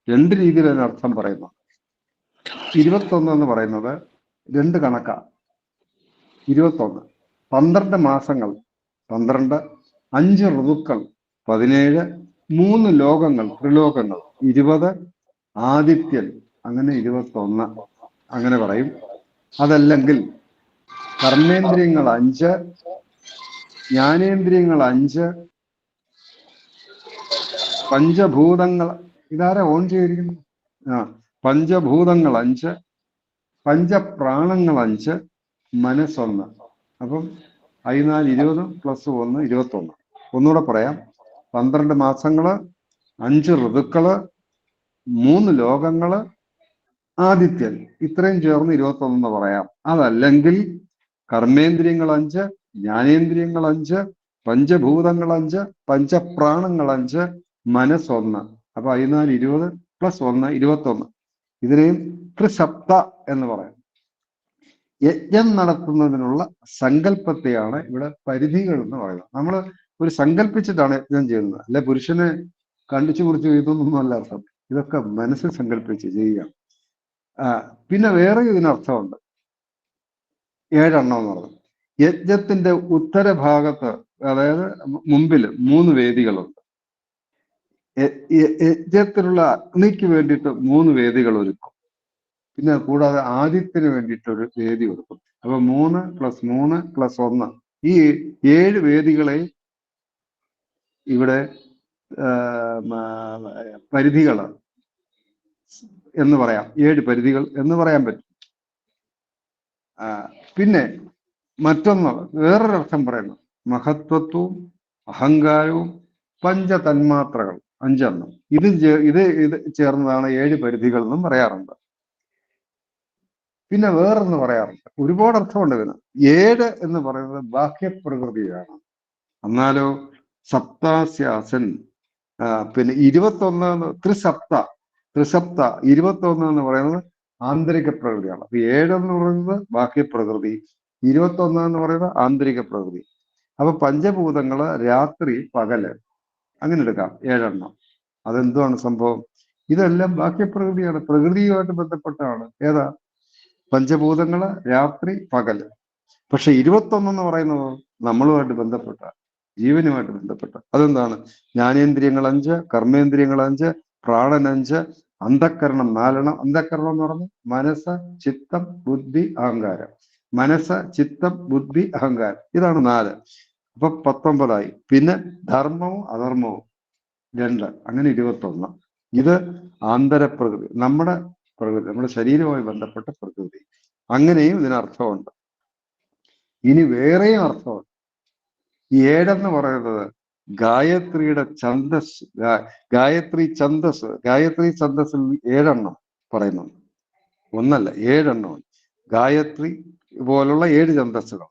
2 രീതിയിൽ അതിനർത്ഥം പറയുന്നു. 21 എന്ന് പറയുന്നത് 2 കണക്കാ. 21 12 മാസങ്ങൾ, 12 5 ഋതുക്കൾ, 17 3 ലോകങ്ങൾ, ത്രിലോകങ്ങൾ, 20 ആദിത്യൻ, അങ്ങനെ 21 അങ്ങനെ പറയും. അതല്ലെങ്കിൽ കർമ്മേന്ദ്രിയങ്ങൾ 5, ജ്ഞാനേന്ദ്രിയങ്ങൾ 5, പഞ്ചഭൂതങ്ങൾ, ഇതാരാ ഓൺ ചെയ്തിരിക്കുന്നു? പഞ്ചഭൂതങ്ങൾ 5, പഞ്ചപ്രാണങ്ങൾ 5, മനസ്സൊന്ന്. അപ്പം 14 20 പ്ലസ് 1 21. ഒന്നുകൂടെ പറയാം. 12 മാസങ്ങള്, 5 ഋതുക്കള്, 3 ലോകങ്ങള്, ആദിത്യൻ, ഇത്രയും ചേർന്ന് 21 എന്ന് പറയാം. അതല്ലെങ്കിൽ കർമ്മേന്ദ്രിയങ്ങൾ 5, ജ്ഞാനേന്ദ്രിയങ്ങൾ 5, പഞ്ചഭൂതങ്ങൾ 5, പഞ്ചപ്രാണങ്ങൾ 5, മനസ്സൊന്ന്. അപ്പൊ 14 20 പ്ലസ് 1 21. ഇതിനെയും ത്രിസപ്ത എന്ന് പറയാം. യജ്ഞം നടത്തുന്നതിനുള്ള സങ്കല്പത്തെയാണ് ഇവിടെ പരിധികൾ എന്ന് പറയുന്നത്. നമ്മൾ ഒരു സങ്കല്പിച്ചിട്ടാണ് യജ്ഞം ചെയ്യുന്നത്. അല്ലെ പുരുഷനെ കണ്ടിച്ചു കുറിച്ച് ഇതൊന്നും അല്ല അർത്ഥം. ഇതൊക്കെ മനസ്സിൽ സങ്കല്പിച്ച് ചെയ്യുക. പിന്നെ വേറെ ഇതിനർത്ഥമുണ്ട്. ഏഴെണ്ണം എന്ന് പറഞ്ഞത്. യജ്ഞത്തിന്റെ ഉത്തരഭാഗത്ത്, അതായത് മുമ്പിൽ 3 വേദികളുണ്ട്. യജ്ഞത്തിലുള്ള അഗ്നിക്ക് വേണ്ടിയിട്ട് 3 വേദികൾ ഒരുക്കും. പിന്നെ കൂടാതെ ആദിത്യന് വേണ്ടിയിട്ട് ഒരു വേദി ഒരുക്കും. അപ്പൊ 3 + 3 + 1, ഈ 7 വേദികളെ ഇവിടെ പരിധികൾ എന്ന് പറയാം, 7 പരിധികൾ എന്ന് പറയാൻ പറ്റും. പിന്നെ മറ്റൊന്ന്, വേറൊരർത്ഥം പറയുന്നു, മഹത്വത്വവും അഹങ്കാരവും പഞ്ചതന്മാത്രകൾ 5 എണ്ണം, ഇത് ചേർന്നതാണ് 7 പരിധികൾ എന്നും പറയാറുണ്ട്. പിന്നെ വേറൊന്ന് പറയാറുണ്ട്, ഒരുപാട് അർത്ഥമുണ്ട് ഇതിന്. 7 എന്ന് പറയുന്നത് ബാഹ്യപ്രകൃതിയാണ്. എന്നാലോ സപ്താസ്യാസൻ, പിന്നെ 21 ത്രിസപ്ത 21 എന്ന് പറയുന്നത് ആന്തരിക പ്രകൃതിയാണ്. അപ്പൊ 7 എന്ന് പറയുന്നത് ബാഹ്യപ്രകൃതി, 21 എന്ന് പറയുന്നത് ആന്തരിക പ്രകൃതി. അപ്പൊ പഞ്ചഭൂതങ്ങള് രാത്രി പകല് അങ്ങനെ എടുക്കാം, 7 എണ്ണം. അതെന്തുവാണ് സംഭവം? ഇതെല്ലാം ബാഹ്യപ്രകൃതിയാണ്, പ്രകൃതിയുമായിട്ട് ബന്ധപ്പെട്ടാണ്. ഏതാ? പഞ്ചഭൂതങ്ങള് രാത്രി പകല്. പക്ഷെ 21 എന്ന് പറയുന്നത് നമ്മളുമായിട്ട് ബന്ധപ്പെട്ട, ജീവനുമായിട്ട് ബന്ധപ്പെട്ട. അതെന്താണ്? ജ്ഞാനേന്ദ്രിയങ്ങൾ 5, കർമ്മേന്ദ്രിയങ്ങൾ 5, പ്രാണൻ 5, അന്ധക്കരണം 4. അന്ധക്കരണം എന്ന് പറഞ്ഞാൽ മനസ്സ്, ചിത്തം, ബുദ്ധി, അഹങ്കാരം. മനസ്സ്, ചിത്തം, ബുദ്ധി, അഹങ്കാരം, ഇതാണ് 4. അപ്പൊ 19 പിന്നെ ധർമ്മവും അധർമ്മവും 2, അങ്ങനെ 21. ഇത് ആന്തരപ്രകൃതി, നമ്മുടെ പ്രകൃതി, നമ്മുടെ ശരീരവുമായി ബന്ധപ്പെട്ട പ്രകൃതി. അങ്ങനെയും ഇതിനർത്ഥമുണ്ട്. ഇനി വേറെയും അർത്ഥമുണ്ട്. ഈ 7 എന്ന് പറയുന്നത് ഗായത്രിയുടെ ഛന്ദസ്, ഗായത്രി ഛന്ദസ്സിൽ 7 എണ്ണം പറയുന്നുണ്ട്. ഒന്നല്ല, 7 എണ്ണം. ഗായത്രി പോലുള്ള 7 ഛന്ദസ്സുകൾ.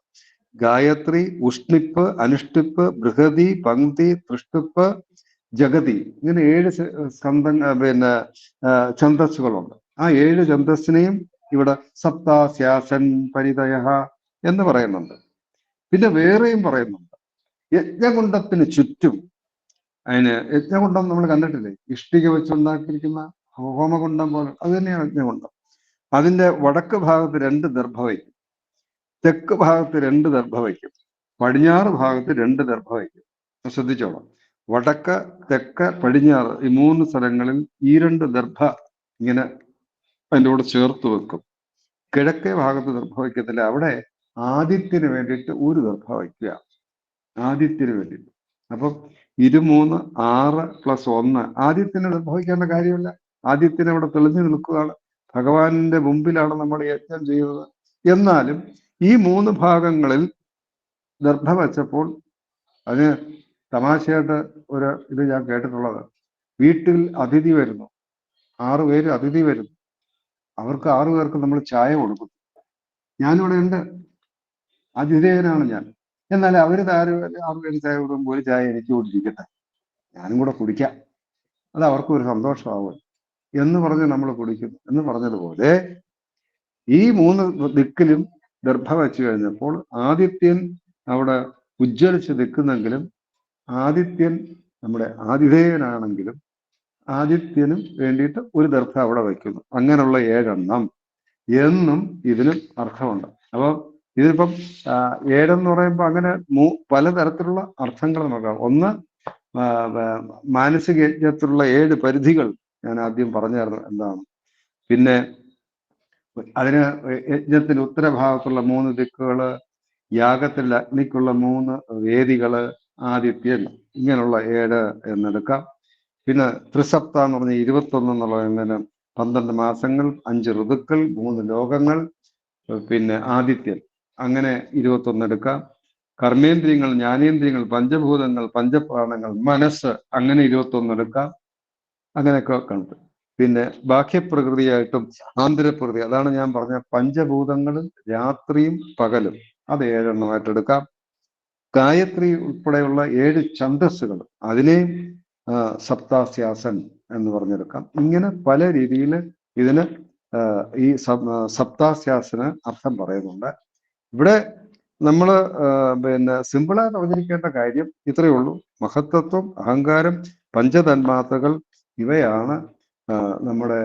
ഗായത്രി, ഉഷ്ണിപ്പ്, അനുഷ്ടിപ്പ്, ബൃഹതി, പങ്ക്തി, തൃഷ്ടിപ്പ്, ജഗതി, ഇങ്ങനെ 7 ഛന്ദസ്സുകളുണ്ട്. ആ 7 ഛന്ദസ്സിനെയും ഇവിടെ സപ്താസ്യാസൻ പരിതയ എന്ന് പറയുന്നുണ്ട്. പിന്നെ വേറെയും പറയുന്നുണ്ട്, യജ്ഞകുണ്ഡത്തിന് ചുറ്റും, അതിന് യജ്ഞകുണ്ഡം നമ്മൾ കണ്ടിട്ടില്ലേ, ഇഷ്ടിക വെച്ചുണ്ടാക്കിയിരിക്കുന്ന ഹോമകുണ്ഡം പോലെ, അത് തന്നെയാണ് യജ്ഞകുണ്ഡം. അതിന്റെ വടക്ക് ഭാഗത്ത് 2 ദർഭ വയ്ക്കും, തെക്ക് ഭാഗത്ത് 2 ദർഭ വയ്ക്കും, പടിഞ്ഞാറ് ഭാഗത്ത് 2 ദർഭ വയ്ക്കും. ശ്രദ്ധിച്ചോളാം, വടക്ക്, തെക്ക്, പടിഞ്ഞാറ്, ഈ 3 സ്ഥലങ്ങളിൽ ഈ 2 ദർഭ ഇങ്ങനെ അതിൻ്റെ കൂടെ ചേർത്ത് വെക്കും. കിഴക്കേ ഭാഗത്ത് ദർഭ വയ്ക്കത്തില്ല, അവിടെ ആദിത്യന് വേണ്ടിയിട്ട് 1 ദർഭ വയ്ക്കുക, ആദിത്യന് വേണ്ടിയിട്ട്. അപ്പം 23 6 + 1, ആദിത്യന് ദർഭവിക്കേണ്ട കാര്യമില്ല. ആദിത്യന് അവിടെ തെളിഞ്ഞു നിൽക്കുകയാണ്, ഭഗവാന്റെ മുമ്പിലാണ് നമ്മൾ യജ്ഞം ചെയ്യുന്നത്. എന്നാലും ഈ 3 ഭാഗങ്ങളിൽ ദർഭ വച്ചപ്പോൾ, അതിന് തമാശയായിട്ട് ഒരു ഇത് ഞാൻ കേട്ടിട്ടുള്ളത്, വീട്ടിൽ അതിഥി വരുന്നു, 6 പേര് അതിഥി വരുന്നു, അവർക്ക് 6 പേർക്ക് നമ്മൾ ചായ കൊടുക്കും. ഞാനിവിടെ ഉണ്ട്, അതിഥേയനാണ് ഞാൻ. എന്നാൽ അവർ 6 പേര് ചായ കൊടുക്കുമ്പോൾ 1 ചായ എനിക്ക് കുടിക്കട്ടെ, ഞാനും കൂടെ കുടിക്കാം, അത് അവർക്കും ഒരു സന്തോഷമാവും എന്ന് പറഞ്ഞ് നമ്മൾ കുടിക്കും എന്ന് പറഞ്ഞതുപോലെ, ഈ 3 ദിക്കിലും ദർഭ വെച്ചു കഴിഞ്ഞപ്പോൾ ആദിത്യൻ അവിടെ ഉജ്ജ്വലിച്ച് നിൽക്കുന്നെങ്കിലും, ആദിത്യൻ നമ്മുടെ ആതിഥേയനാണെങ്കിലും ആദിത്യനും വേണ്ടിയിട്ട് 1 ദർഭ അവിടെ വയ്ക്കുന്നു. അങ്ങനെയുള്ള 7 എണ്ണം എന്നും ഇതിനും അർത്ഥമുണ്ട്. അപ്പൊ ഇതിപ്പം 7 എന്ന് പറയുമ്പോൾ അങ്ങനെ പലതരത്തിലുള്ള അർത്ഥങ്ങൾ നോക്കാം. ഒന്ന്, മാനസിക യജ്ഞത്തിലുള്ള 7 പരിധികൾ ഞാൻ ആദ്യം പറഞ്ഞായിരുന്നു എന്താണ്. പിന്നെ അതിന് യജ്ഞത്തിന്റെ ഉത്തരഭാഗത്തുള്ള 3 ദിക്കുകള്, യാഗത്തിൽ അഗ്നിക്കുള്ള 3 വേദികള്, ആദിത്യൻ, ഇങ്ങനെയുള്ള 7 എന്നെടുക്കാം. പിന്നെ ത്രിസപ്ത എന്ന് പറഞ്ഞ 21 എന്നുള്ളതിന് 12 മാസങ്ങൾ, 5 ഋതുക്കൾ, 3 ലോകങ്ങൾ, പിന്നെ ആദിത്യൻ, അങ്ങനെ 21 എടുക്കാം. കർമ്മേന്ദ്രിയങ്ങൾ, ജ്ഞാനേന്ദ്രിയങ്ങൾ, പഞ്ചഭൂതങ്ങൾ, പഞ്ചപ്രാണങ്ങൾ, മനസ്സ്, അങ്ങനെ 21 എടുക്കാം. അങ്ങനെയൊക്കെ കണ്ടു. പിന്നെ ബാഹ്യപ്രകൃതിയായിട്ടും ആന്തരപ്രകൃതി, അതാണ് ഞാൻ പറഞ്ഞ പഞ്ചഭൂതങ്ങളും രാത്രിയും പകലും, അത് 7 എണ്ണമായിട്ട് എടുക്കാം. ഗായത്രി ഉൾപ്പെടെയുള്ള 7 ഛന്ദസ്സുകൾ, അതിനെയും സപ്താസ്യാസൻ എന്ന് പറഞ്ഞെടുക്കാം. ഇങ്ങനെ പല രീതിയിൽ ഇതിന് ഈ സപ്താസ്യാസന് അർത്ഥം പറയുന്നുണ്ട്. ഇവിടെ നമ്മൾ പിന്നെ സിമ്പിളായിട്ട് അവതരിക്കേണ്ട കാര്യം ഇത്രയേ ഉള്ളൂ. മഹത്തത്വം, അഹങ്കാരം, പഞ്ചതന്മാത്രകൾ, ഇവയാണ് നമ്മുടെ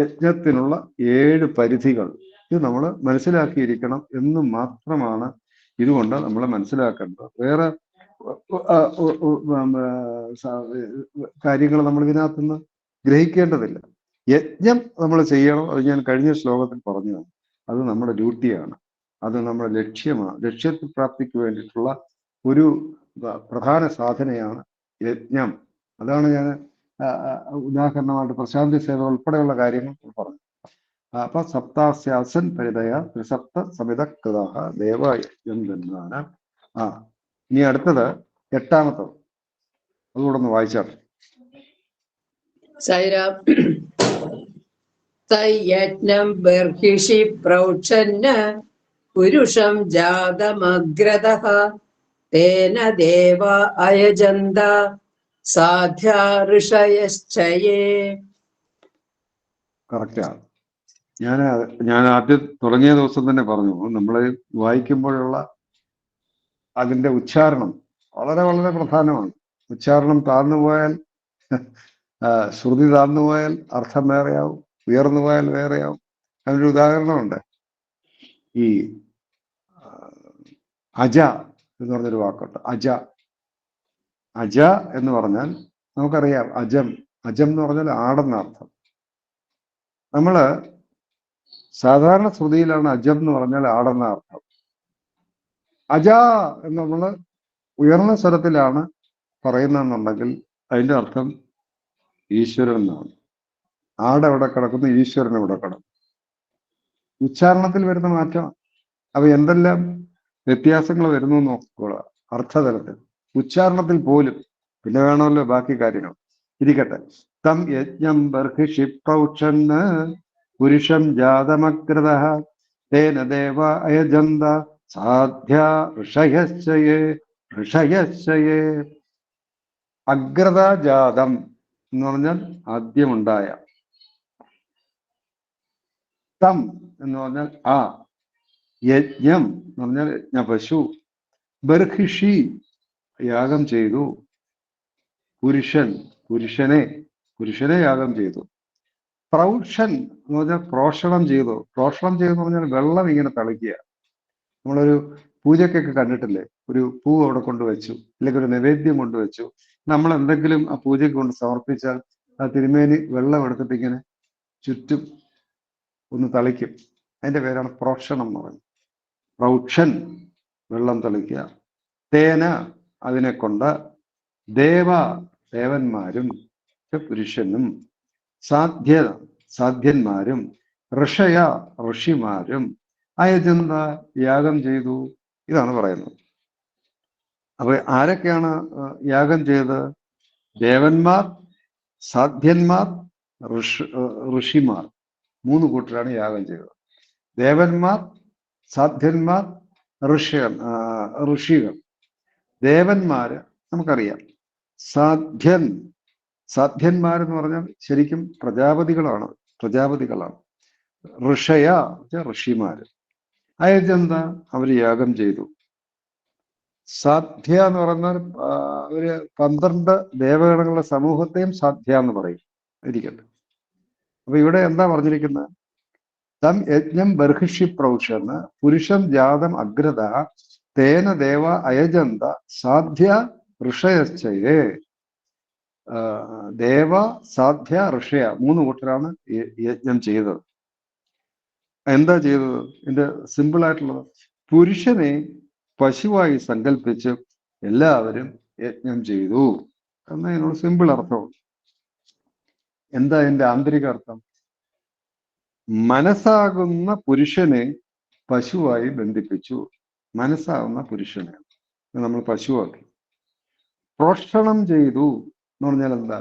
യജ്ഞത്തിനുള്ള 7 പരിധികൾ ഇത് നമ്മൾ മനസ്സിലാക്കിയിരിക്കണം എന്ന് മാത്രമാണ് ഇതുകൊണ്ട് നമ്മൾ മനസ്സിലാക്കേണ്ടത്. വേറെ കാര്യങ്ങൾ നമ്മൾ ഇതിനകത്തുനിന്ന് ഗ്രഹിക്കേണ്ടതില്ല. യജ്ഞം നമ്മൾ ചെയ്യണം. അത് ഞാൻ കഴിഞ്ഞ ശ്ലോകത്തിൽ പറഞ്ഞു. അത് നമ്മുടെ ഡ്യൂട്ടിയാണ്, അത് നമ്മുടെ ലക്ഷ്യമാണ്. ലക്ഷ്യത്തിൽ പ്രാപ്തിക്ക് വേണ്ടിയിട്ടുള്ള ഒരു പ്രധാന സാധനയാണ് യജ്ഞം. അതാണ് ഞാൻ ഉദാഹരണമായിട്ട് പ്രശാന്തി സേവ ഉൾപ്പെടെയുള്ള കാര്യങ്ങൾ പറഞ്ഞു. അപ്പൊ സപ്താസ്യാസൻ പരിതയ ത്രിസപ്ത സമിത കൃത ദേവയജ്ഞം തന്നാണ്. ഇനി അടുത്തത് എട്ടാമത്തത്, അതുകൂടെ ഒന്ന് വായിച്ചാട്ടെ. സയജ്ഞം ബർഹിഷി പ്രൗച്ഛന്ന പുരുഷം ജാതമഗ്രതഃ തേന ദേവ അയജന്ത സാധ്യാ ഋഷയശ്ചയേ. കറക്റ്റാണ്. ഞാൻ ആദ്യം തുടങ്ങിയ ദിവസം തന്നെ പറഞ്ഞു, നമ്മൾ വായിക്കുമ്പോഴുള്ള അതിന്റെ ഉച്ചാരണം വളരെ വളരെ പ്രധാനമാണ്. ഉച്ചാരണം താഴ്ന്നുപോയാൽ, ശ്രുതി താഴ്ന്നുപോയാൽ അർത്ഥം വേറെയാവും, ഉയർന്നു പോയാൽ വേറെയാവും. അതിനൊരു ഉദാഹരണമുണ്ട്. ഈ അജ എന്ന് പറഞ്ഞൊരു വാക്കുണ്ട്. അജ എന്ന് പറഞ്ഞാൽ നമുക്കറിയാം, അജം എന്ന് പറഞ്ഞാൽ ആടെന്ന അർത്ഥം. നമ്മള് സാധാരണ ശ്രുതിയിലാണ് അജം എന്ന് പറഞ്ഞാൽ ആടെന്ന അർത്ഥം. അജ എന്ന് നമ്മള് ഉയർന്ന സ്വരത്തിലാണ് പറയുന്നതെന്നുണ്ടെങ്കിൽ അതിന്റെ അർത്ഥം ഈശ്വരൻ എന്നാണ്. ആടെവിടെ കിടക്കുന്നു, ഈശ്വരൻ എവിടെ കിടക്കും. ഉച്ചാരണത്തിൽ വരുന്ന മാറ്റം. അവ എന്തെല്ലാം വ്യത്യാസങ്ങൾ വരുന്നു നോക്കുക അർത്ഥതലത്തിൽ, ഉച്ചാരണത്തിൽ പോലും. പിന്നെ വേണമല്ലോ ബാക്കി കാര്യങ്ങൾ. ഇരിക്കട്ടെ. തം യജ്ഞം ബർഹിഷി പ്രൗച്ഛന്ന് പുരുഷം ജാതമഗ്രതഃ തേന ദേവ അയജന്ത സാധ്യ ഋഷയശ്ചയേ. അഗ്രത ജാതം എന്ന് പറഞ്ഞാൽ ആദ്യമുണ്ടായ, തം എന്ന് പറഞ്ഞാൽ യജ്ഞം എന്ന് പറഞ്ഞാൽ യജ്ഞപശു, ബർഹിഷി യാഗം ചെയ്തു, പുരുഷനെ യാഗം ചെയ്തു, പ്രൗഷൻ എന്ന് പറഞ്ഞാൽ പ്രോഷണം ചെയ്തു. പ്രോഷണം ചെയ്തെന്ന് പറഞ്ഞാൽ വെള്ളം ഇങ്ങനെ തളിക്കുക. നമ്മളൊരു പൂജക്കൊക്കെ കണ്ടിട്ടില്ലേ, ഒരു പൂ അവിടെ കൊണ്ടുവച്ചു, അല്ലെങ്കിൽ ഒരു നിവേദ്യം കൊണ്ടുവച്ചു, നമ്മൾ എന്തെങ്കിലും ആ പൂജയ്ക്ക് കൊണ്ട് സമർപ്പിച്ചാൽ ആ തിരുമേനി വെള്ളം എടുത്തിട്ട് ഇങ്ങനെ ചുറ്റും ഒന്ന് തളിക്കും. അതിന്റെ പേരാണ് പ്രോക്ഷണം എന്ന് പറയുന്നത്. പ്രൗക്ഷൻ വെള്ളം തളിക്കുക. തേന അതിനെ കൊണ്ട്, ദേവന്മാരും പുരുഷനും, സാധ്യന്മാരും, ഋഷിമാരും അയജന്ത യാഗം ചെയ്തു. ഇതാണ് പറയുന്നത്. അപ്പൊ ആരൊക്കെയാണ് യാഗം ചെയ്തത്? ദേവന്മാർ, സാധ്യന്മാർ, ഋഷിമാർ, 3 കൂട്ടരാണ് യാഗം ചെയ്തത്. ദേവന്മാർ, സാധ്യന്മാർ, ഋഷികൾ. ദേവന്മാര് നമുക്കറിയാം. സാധ്യന്മാരെന്ന് പറഞ്ഞാൽ ശരിക്കും പ്രജാപതികളാണ്. ഋഷിമാര്. അയജന്ത അവര് യാഗം ചെയ്തു. സാധ്യ എന്ന് പറഞ്ഞാൽ ഒരു 12 ദേവഗണങ്ങളുടെ സമൂഹത്തെയും സാധ്യ എന്ന് പറയും. ഇരിക്കട്ടെ. അപ്പൊ ഇവിടെ എന്താ പറഞ്ഞിരിക്കുന്നത്? തം യജ്ഞം ബർഹിഷി പ്രൗഷന്ന് പുരുഷം ജാതം അഗ്രത തേന ദേവ അയജന്ത സാധ്യ ഋഷയശ്ചയേ. ദേവ, സാധ്യ, ഋഷയ 3 കൂട്ടരാണ് യജ്ഞം ചെയ്തത്. എന്താ ചെയ്തത്? ഇതിന്റെ സിമ്പിൾ ആയിട്ടുള്ളത്, പുരുഷനെ പശുവായി സങ്കല്പിച്ച് എല്ലാവരും യജ്ഞം ചെയ്തു എന്നതിനോട് സിമ്പിൾ അർത്ഥമാണ്. എന്താ അതിന്റെ ആന്തരിക അർത്ഥം? മനസ്സാകുന്ന പുരുഷനെ പശുവായി ബന്ധിപ്പിച്ചു. മനസ്സാകുന്ന പുരുഷനെ നമ്മൾ പശുവാക്കി. പ്രോഷണം ചെയ്തു എന്ന് പറഞ്ഞാൽ എന്താ?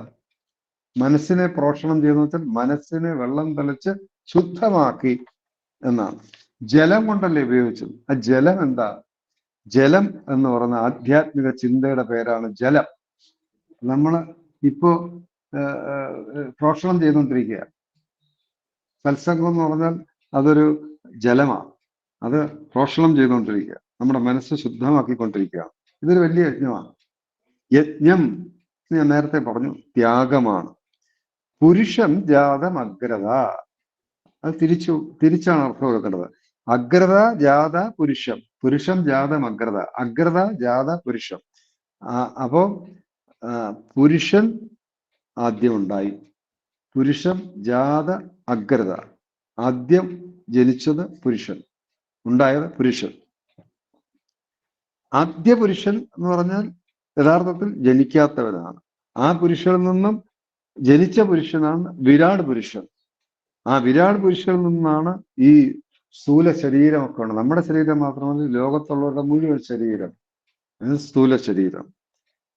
മനസ്സിനെ പ്രോഷണം ചെയ്തു വെച്ചാൽ മനസ്സിനെ വെള്ളം തളിച്ച് ശുദ്ധമാക്കി എന്നാണ്. ജലം കൊണ്ടല്ലേ ഉപയോഗിച്ചത്. ആ ജലം എന്താ? ജലം എന്ന് പറയുന്ന ആധ്യാത്മിക ചിന്തയുടെ പേരാണ് ജലം. നമ്മൾ ഇപ്പോ പ്രോഷണം ചെയ്തുകൊണ്ടിരിക്കുക. സത്സംഗം എന്ന് പറഞ്ഞാൽ അതൊരു ജലമാണ്. അത് പ്രോഷണം ചെയ്തുകൊണ്ടിരിക്കുക, നമ്മുടെ മനസ്സ് ശുദ്ധമാക്കിക്കൊണ്ടിരിക്കുകയാണ്. ഇതൊരു വലിയ യജ്ഞമാണ്. യജ്ഞം ഞാൻ നേരത്തെ പറഞ്ഞു ത്യാഗമാണ്. പുരുഷം ജാതമഗ്രത, അത് തിരിച്ചാണ് അർത്ഥം കൊടുക്കേണ്ടത്. അഗ്രത ജാത പുരുഷം, പുരുഷം ജാതം അഗ്രത, അഗ്രത ജാത പുരുഷം. അപ്പോ പുരുഷൻ ആദ്യം ഉണ്ടായി, പുരുഷം ജാത അഗ്രത, ആദ്യം ജനിച്ചത് പുരുഷൻ, ഉണ്ടായത് പുരുഷൻ. ആദ്യ പുരുഷൻ എന്ന് പറഞ്ഞാൽ യഥാർത്ഥത്തിൽ ജനിക്കാത്തവനാണ്. ആ പുരുഷനിൽ നിന്നും ജനിച്ച പുരുഷനാണ് വിരാട് പുരുഷൻ. ആ വിരാട് പുരുഷനിൽ നിന്നാണ് ഈ സ്ഥൂല ശരീരമൊക്കെ ഉണ്ട്. നമ്മുടെ ശരീരം മാത്രമല്ല, ലോകത്തുള്ളവരുടെ മുഴുവൻ ശരീരം സ്ഥൂല ശരീരം.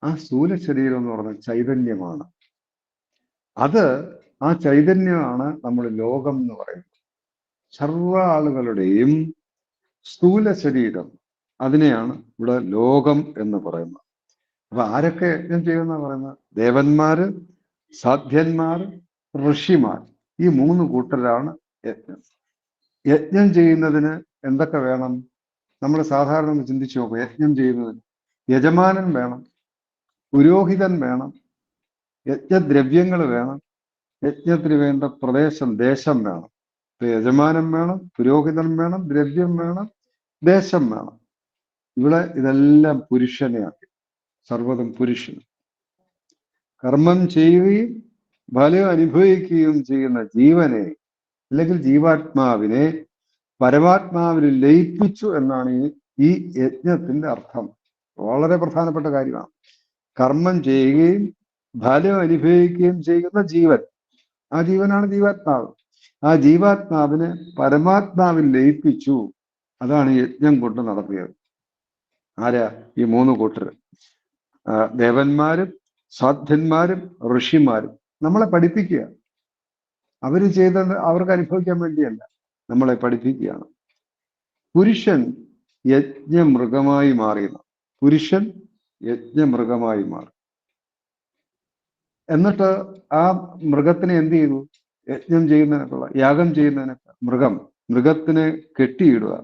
ആ സ്ഥൂല ശരീരം എന്ന് പറഞ്ഞാൽ ചൈതന്യമാണ്. ആ ചൈതന്യമാണ് നമ്മൾ ലോകം എന്ന് പറയുന്നത്. സർവ ആളുകളുടെയും സ്ഥൂല ശരീരം, അതിനെയാണ് ഇവിടെ ലോകം എന്ന് പറയുന്നത്. അപ്പൊ ആരൊക്കെ യജ്ഞം ചെയ്യുന്ന പറയുന്നത്? ദേവന്മാര്, സാധ്യന്മാർ, ഋഷിമാർ, ഈ 3 കൂട്ടരാണ് യജ്ഞം. യജ്ഞം ചെയ്യുന്നതിന് എന്തൊക്കെ വേണം? നമ്മൾ സാധാരണ ഒന്ന് ചിന്തിച്ചു നോക്കുക. യജ്ഞം ചെയ്യുന്നതിന് യജമാനൻ വേണം, പുരോഹിതൻ വേണം, യജ്ഞദ്രവ്യങ്ങൾ വേണം, യജ്ഞത്തിന് വേണ്ട ദേശം വേണം. യജമാനൻ വേണം, പുരോഹിതൻ വേണം, ദ്രവ്യം വേണം, ദേശം വേണം. ഇവിടെ ഇതെല്ലാം പുരുഷനെയാക്കി, സർവ്വതും പുരുഷൻ. കർമ്മം ചെയ്യുകയും ഫലം അനുഭവിക്കുകയും ചെയ്യുന്ന ജീവനെ അല്ലെങ്കിൽ ജീവാത്മാവിനെ പരമാത്മാവിൽ ലയിപ്പിച്ചു എന്നാണ് ഈ യജ്ഞത്തിന്റെ അർത്ഥം. വളരെ പ്രധാനപ്പെട്ട കാര്യമാണ്. കർമ്മം ചെയ്യുകയും ഫലം അനുഭവിക്കുകയും ചെയ്യുന്ന ജീവൻ, ആ ജീവനാണ് ജീവാത്മാവ്. ആ ജീവാത്മാവിനെ പരമാത്മാവിൽ ലയിപ്പിച്ചു. അതാണ് യജ്ഞം കൊണ്ട് നടത്തിയത്. ആരാ? ഈ 3 കൂട്ടർ, ദേവന്മാരും സാധ്യന്മാരും ഋഷിമാരും. നമ്മളെ പഠിപ്പിക്കുക. അവര് ചെയ്തത് അവർക്ക് അനുഭവിക്കാൻ വേണ്ടിയല്ല, നമ്മളെ പഠിപ്പിക്കുകയാണ്. പുരുഷൻ യജ്ഞമൃഗമായി മാറിയത്, പുരുഷൻ യജ്ഞമൃഗമായി മാറി. എന്നിട്ട് ആ മൃഗത്തിനെ എന്ത് ചെയ്തു? യജ്ഞം ചെയ്യുന്നതിനൊക്കെയുള്ള, യാഗം ചെയ്യുന്നതിനൊക്കെ മൃഗത്തിനെ കെട്ടിയിടുക.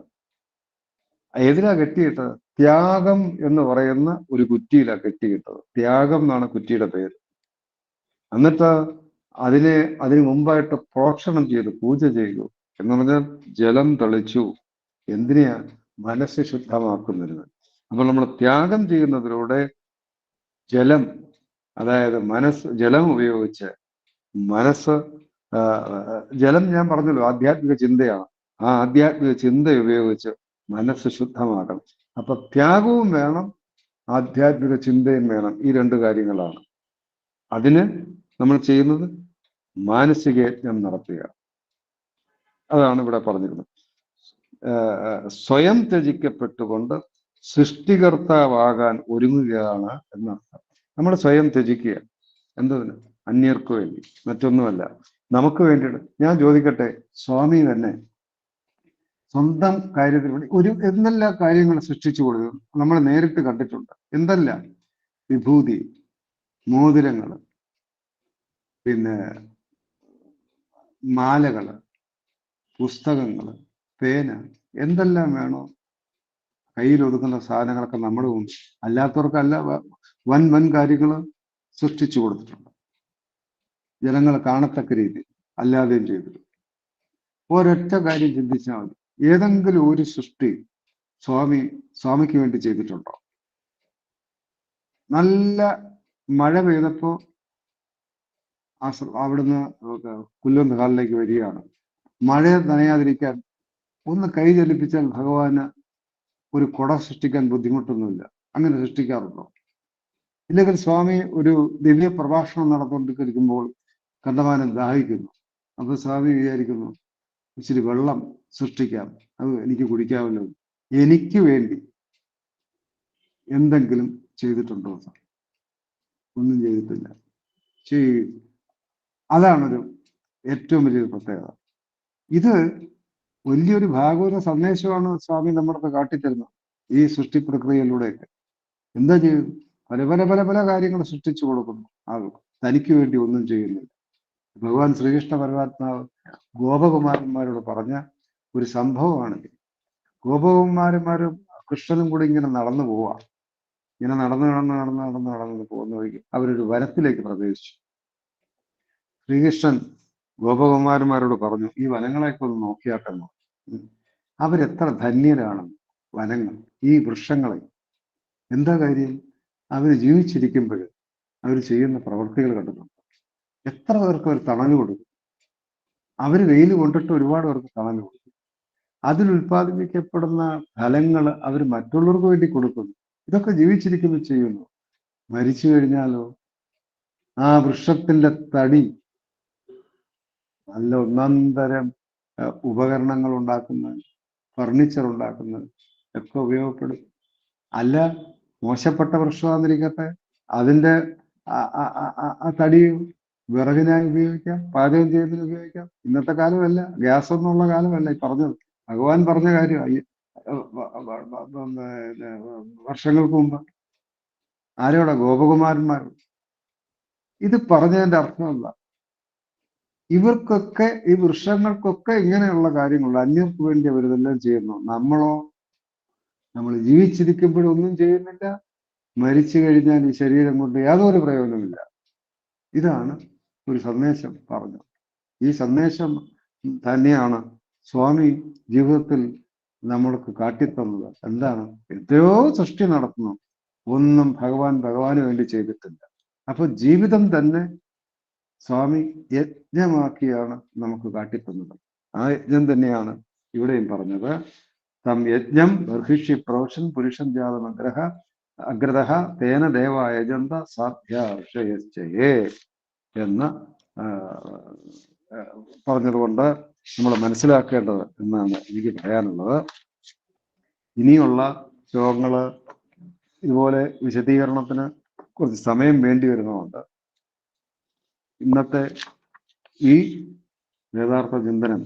ഏതിലാ കെട്ടിയിട്ടത്? ത്യാഗം എന്ന് പറയുന്ന ഒരു കുറ്റിയിലാണ് കെട്ടിയിട്ടത്. ത്യാഗം എന്നാണ് കുറ്റിയുടെ പേര്. എന്നിട്ട് അതിന് മുമ്പായിട്ട് പ്രോക്ഷണം ചെയ്തു, പൂജ ചെയ്തു. എന്ന് പറഞ്ഞാൽ ജലം തളിച്ചു. എന്തിനെയാ? മനസ്സ് ശുദ്ധമാക്കുന്നതിന്. അപ്പോൾ നമ്മൾ ത്യാഗം ചെയ്യുന്നതിലൂടെ ജലം, അതായത് ജലം ഉപയോഗിച്ച് ജലം ഞാൻ പറഞ്ഞല്ലോ ആധ്യാത്മിക ചിന്തയാണ്. ആ ആധ്യാത്മിക ചിന്ത ഉപയോഗിച്ച് മനസ്സ് ശുദ്ധമാക്കണം. അപ്പൊ ത്യാഗവും വേണം, ആധ്യാത്മിക ചിന്തയും വേണം. ഈ 2 കാര്യങ്ങളാണ്. അതിന് നമ്മൾ ചെയ്യുന്നത് മാനസിക യജ്ഞം നടത്തുക. അതാണ് ഇവിടെ പറഞ്ഞിരുന്നത്. സ്വയം ത്യജിക്കപ്പെട്ടുകൊണ്ട് സൃഷ്ടികർത്താവാകാൻ ഒരുങ്ങുകയാണ് എന്നർത്ഥം. നമ്മൾ സ്വയം ത്യജിക്കുക. എന്തതിന്? അന്യർക്ക് വേണ്ടി, മറ്റൊന്നുമല്ല, നമുക്ക് വേണ്ടിയിട്ട്. ഞാൻ ചോദിക്കട്ടെ, സ്വാമി തന്നെ സ്വന്തം കാര്യത്തിന് വേണ്ടി എന്തെല്ലാം കാര്യങ്ങൾ സൃഷ്ടിച്ചു കൊടുക്കും നമ്മൾ നേരിട്ട് കണ്ടിട്ടുണ്ട്. എന്തെല്ലാം? വിഭൂതി, മോതിരങ്ങള്, പിന്നെ മാലകള്, പുസ്തകങ്ങള്, പേന, എന്തെല്ലാം വേണോ കയ്യിൽ ഒതുക്കുന്ന സാധനങ്ങളൊക്കെ നമ്മുടെ മുമ്പ്. അല്ലാത്തവർക്കല്ല, വൻ കാര്യങ്ങൾ സൃഷ്ടിച്ചു കൊടുത്തിട്ടുണ്ട്. ജനങ്ങൾ കാണത്തക്ക രീതി അല്ലാതെയും ചെയ്തിട്ടുണ്ട്. ഒരൊറ്റ കാര്യം ചിന്തിച്ചാൽ മതി. ഏതെങ്കിലും ഒരു സൃഷ്ടി സ്വാമിക്ക് വേണ്ടി ചെയ്തിട്ടുണ്ടോ? നല്ല മഴ പെയ്തപ്പോ അവിടുന്ന് കുല്ലുന്ന കാലിലേക്ക് വരികയാണ്. മഴ നനയാതിരിക്കാൻ ഒന്ന് കൈ ചലിപ്പിച്ചാൽ ഭഗവാന് ഒരു കുട സൃഷ്ടിക്കാൻ ബുദ്ധിമുട്ടൊന്നുമില്ല. അങ്ങനെ സൃഷ്ടിക്കാറുണ്ടോ? ഇല്ലെങ്കിൽ സ്വാമി ഒരു ദിവ്യ പ്രഭാഷണം നടന്നുകൊണ്ടിരിക്കുമ്പോൾ കണ്ടമാനം ദാഹിക്കുന്നു. അപ്പൊ സ്വാമി വിചാരിക്കുന്നു, ഇച്ചിരി വെള്ളം സൃഷ്ടിക്കാം, അത് എനിക്ക് കുടിക്കാമല്ലോ. എനിക്ക് വേണ്ടി എന്തെങ്കിലും ചെയ്തിട്ടുണ്ടോ? ഒന്നും ചെയ്തിട്ടില്ല. അതാണൊരു ഏറ്റവും വലിയൊരു പ്രത്യേകത. ഇത് വലിയൊരു ഭാഗവത സന്ദേശമാണ് സ്വാമി നമ്മുടെ കാട്ടിത്തരുന്നത്. ഈ സൃഷ്ടി പ്രക്രിയയിലൂടെയൊക്കെ എന്താ ചെയ്തു? പല കാര്യങ്ങൾ സൃഷ്ടിച്ചു കൊടുക്കുന്നു. തനിക്ക് വേണ്ടി ഒന്നും ചെയ്യുന്നില്ല. ഭഗവാൻ ശ്രീകൃഷ്ണ പരമാത്മാവ് ഗോപകുമാരന്മാരോട് പറഞ്ഞ ഒരു സംഭവമാണെങ്കിൽ, ഗോപകുമാരന്മാരും കൃഷ്ണനും കൂടി ഇങ്ങനെ നടന്നു പോവാ. ഇങ്ങനെ നടന്ന് പോകുന്ന വഴിക്ക് അവരൊരു വനത്തിലേക്ക് പ്രവേശിച്ചു. ശ്രീകൃഷ്ണൻ ഗോപകുമാരന്മാരോട് പറഞ്ഞു, ഈ വനങ്ങളെയൊക്കെ ഒന്ന് നോക്കിയാട്ടെന്നോ. അവരെത്ര ധന്യരാണ് വനങ്ങൾ, ഈ വൃക്ഷങ്ങളെ. എന്താ കാര്യം? അവർ ജീവിച്ചിരിക്കുമ്പോൾ അവർ ചെയ്യുന്ന പ്രവൃത്തികൾ കണ്ടിട്ടുണ്ട്. എത്ര പേർക്ക് അവർ തണൽ കൊടുക്കും. അവർ വെയിൽ കൊണ്ടിട്ട് ഒരുപാട് പേർക്ക് തണൽ കൊടുക്കും. അതിൽ ഉൽപ്പാദിപ്പിക്കപ്പെടുന്ന ഫലങ്ങൾ അവർ മറ്റുള്ളവർക്ക് വേണ്ടി കൊടുക്കുന്നു. ഇതൊക്കെ ജീവിച്ചിരിക്കുമ്പോൾ ചെയ്യുന്നു. മരിച്ചു കഴിഞ്ഞാലോ ആ വൃക്ഷത്തിന്റെ തടി നല്ല ഒന്നാന്തരം ഉപകരണങ്ങൾ ഉണ്ടാക്കുന്ന, ഫർണിച്ചർ ഉണ്ടാക്കുന്ന ഒക്കെ ഉപയോഗപ്പെടും. അല്ല, മോശപ്പെട്ട വൃക്ഷമാന്നിരിക്കട്ടെ, അതിന്റെ ആ തടി വിറകിനായി ഉപയോഗിക്കാം, പാചകം ചെയ്യുന്നതിന് ഉപയോഗിക്കാം. ഇന്നത്തെ കാലമല്ല, ഗ്യാസ് ഒന്നുള്ള കാലമല്ല ഈ പറഞ്ഞത്. ഭഗവാൻ പറഞ്ഞ കാര്യമായി വർഷങ്ങൾക്ക് മുമ്പ്. ആരോടാ? ഗോപകുമാരന്മാരോട്. ഇത് പറഞ്ഞതിന്റെ അർത്ഥമല്ല, ഇവർക്കൊക്കെ, ഈ വൃക്ഷങ്ങൾക്കൊക്കെ ഇങ്ങനെയുള്ള കാര്യങ്ങളുണ്ട്. അന്യർക്ക് വേണ്ടി അവരിതെല്ലാം ചെയ്യുന്നു. നമ്മളോ? നമ്മൾ ജീവിച്ചിരിക്കുമ്പോഴൊന്നും ചെയ്യുന്നില്ല, മരിച്ചു കഴിഞ്ഞാൽ ഈ ശരീരം കൊണ്ട് യാതൊരു പ്രയോജനമില്ല. ഇതാണ് ഒരു സന്ദേശം പറഞ്ഞത്. ഈ സന്ദേശം തന്നെയാണ് സ്വാമി ജീവിതത്തിൽ നമ്മൾക്ക് കാട്ടിത്തന്നത്. എന്താണ്? എത്രയോ സൃഷ്ടി നടത്തുന്നു, ഒന്നും ഭഗവാന് വേണ്ടി ചെയ്തിട്ടില്ല. അപ്പൊ ജീവിതം തന്നെ സ്വാമി യജ്ഞമാക്കിയാണ് നമുക്ക് കാട്ടിത്തന്നത്. ആ യജ്ഞം തന്നെയാണ് ഇവിടെയും പറഞ്ഞത്. തം യജ്ഞം ബർഹിഷി പ്രോഷൻ പുരുഷൻ ജാതമഗ്രഹ അഗ്രതഃ തേന ദേവായജന്ത സാധ്യാർഷയശ്ചയേ എന്ന് പറഞ്ഞതുകൊണ്ട് നമ്മൾ മനസ്സിലാക്കേണ്ടത് എന്നാണ് എനിക്ക് പറയാനുള്ളത്. ഇനിയുള്ള ശ്ലോകങ്ങള് ഇതുപോലെ വിശദീകരണത്തിന് കുറച്ച് സമയം വേണ്ടി വരുന്നതുകൊണ്ട് ഇന്നത്തെ ഈ വേദാർത്ഥ ചിന്തനം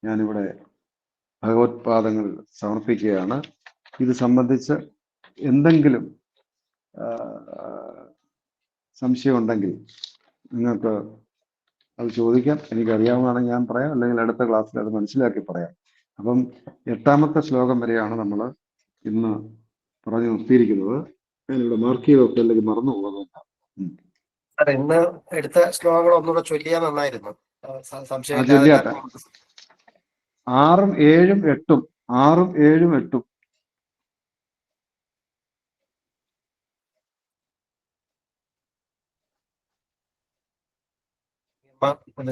ഞാനിവിടെ ഭഗവത്പാദങ്ങളിൽ സമർപ്പിക്കുകയാണ്. ഇത് സംബന്ധിച്ച് എന്തെങ്കിലും സംശയം ഉണ്ടെങ്കിൽ നിങ്ങൾക്ക് അത് ചോദിക്കാം. എനിക്കറിയാവുന്നതാണെങ്കിൽ ഞാൻ പറയാം, അല്ലെങ്കിൽ അടുത്ത ക്ലാസ്സിൽ അത് മനസ്സിലാക്കി പറയാം. അപ്പം 8ാമത്തെ ശ്ലോകം വരെയാണ് നമ്മൾ ഇന്ന് പറഞ്ഞു നിർത്തിയിരിക്കുന്നത്. ഞാനിവിടെ മാർക്ക് ചെയ്തൊക്കെ അല്ലെങ്കിൽ മറന്നു പോകുന്നതാണ്. ഇന്ന് എടുത്ത ശ്ലോകങ്ങൾ ഒന്നുകൂടെ ചൊല്ലിയാൽ നന്നായിരുന്നു. സംശയം ചൊല്ലിയാട്ടെ. 6ഉം 7ഉം 8ഉം 6ഉം 7ഉം 8ഉം.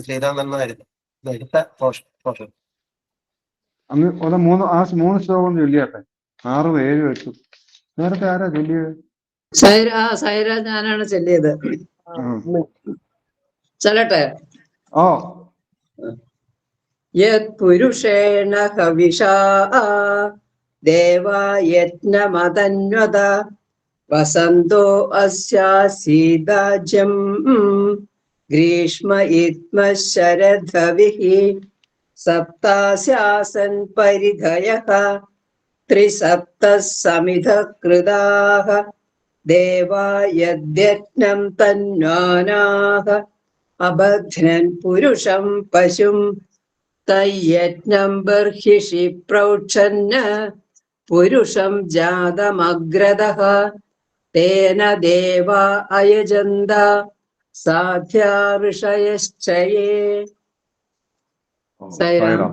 ചെയ്താൽ നന്നായിരുന്നു. എടുത്ത പോർഷൻ അങ്ങ് ഒന്ന് 3 ശ്ലോകം ചൊല്ലിയാട്ടെ. 6ഉം 7ഉം 8ഉം. നേരത്തെ ആരാ ചൊല്ലിയത്? സൈര ഞാനാണ് ചൊല്ലിയത്. ചൊല്ലട്ടെ. ഓ. യത് പുരുഷേണ ഹവിഷാ ദേവായജ്ഞമതന്വത വസന്തോ അസ്യാസീദാജ്യം ഗ്രീഷ്മ ഇത്മ ശരദവിഃ സപ്താസ്യാസൻ പരിധയഃ ത്രിസപ്തഃ സമിധഃ കൃതാഃ ദേവാ യദ്യജ്ഞം തന്വാനാഃ അബധ്നൻ പുരുഷം പശും തയ്യജ്ഞം ബർഹിഷി പ്രൗച്ഛന്ന പുരുഷം ജാതമഗ്രതഃ തേന ദേവാ അയജന്ത സാധ്യാ ഋഷയശ്ചയേ. സായിറാം.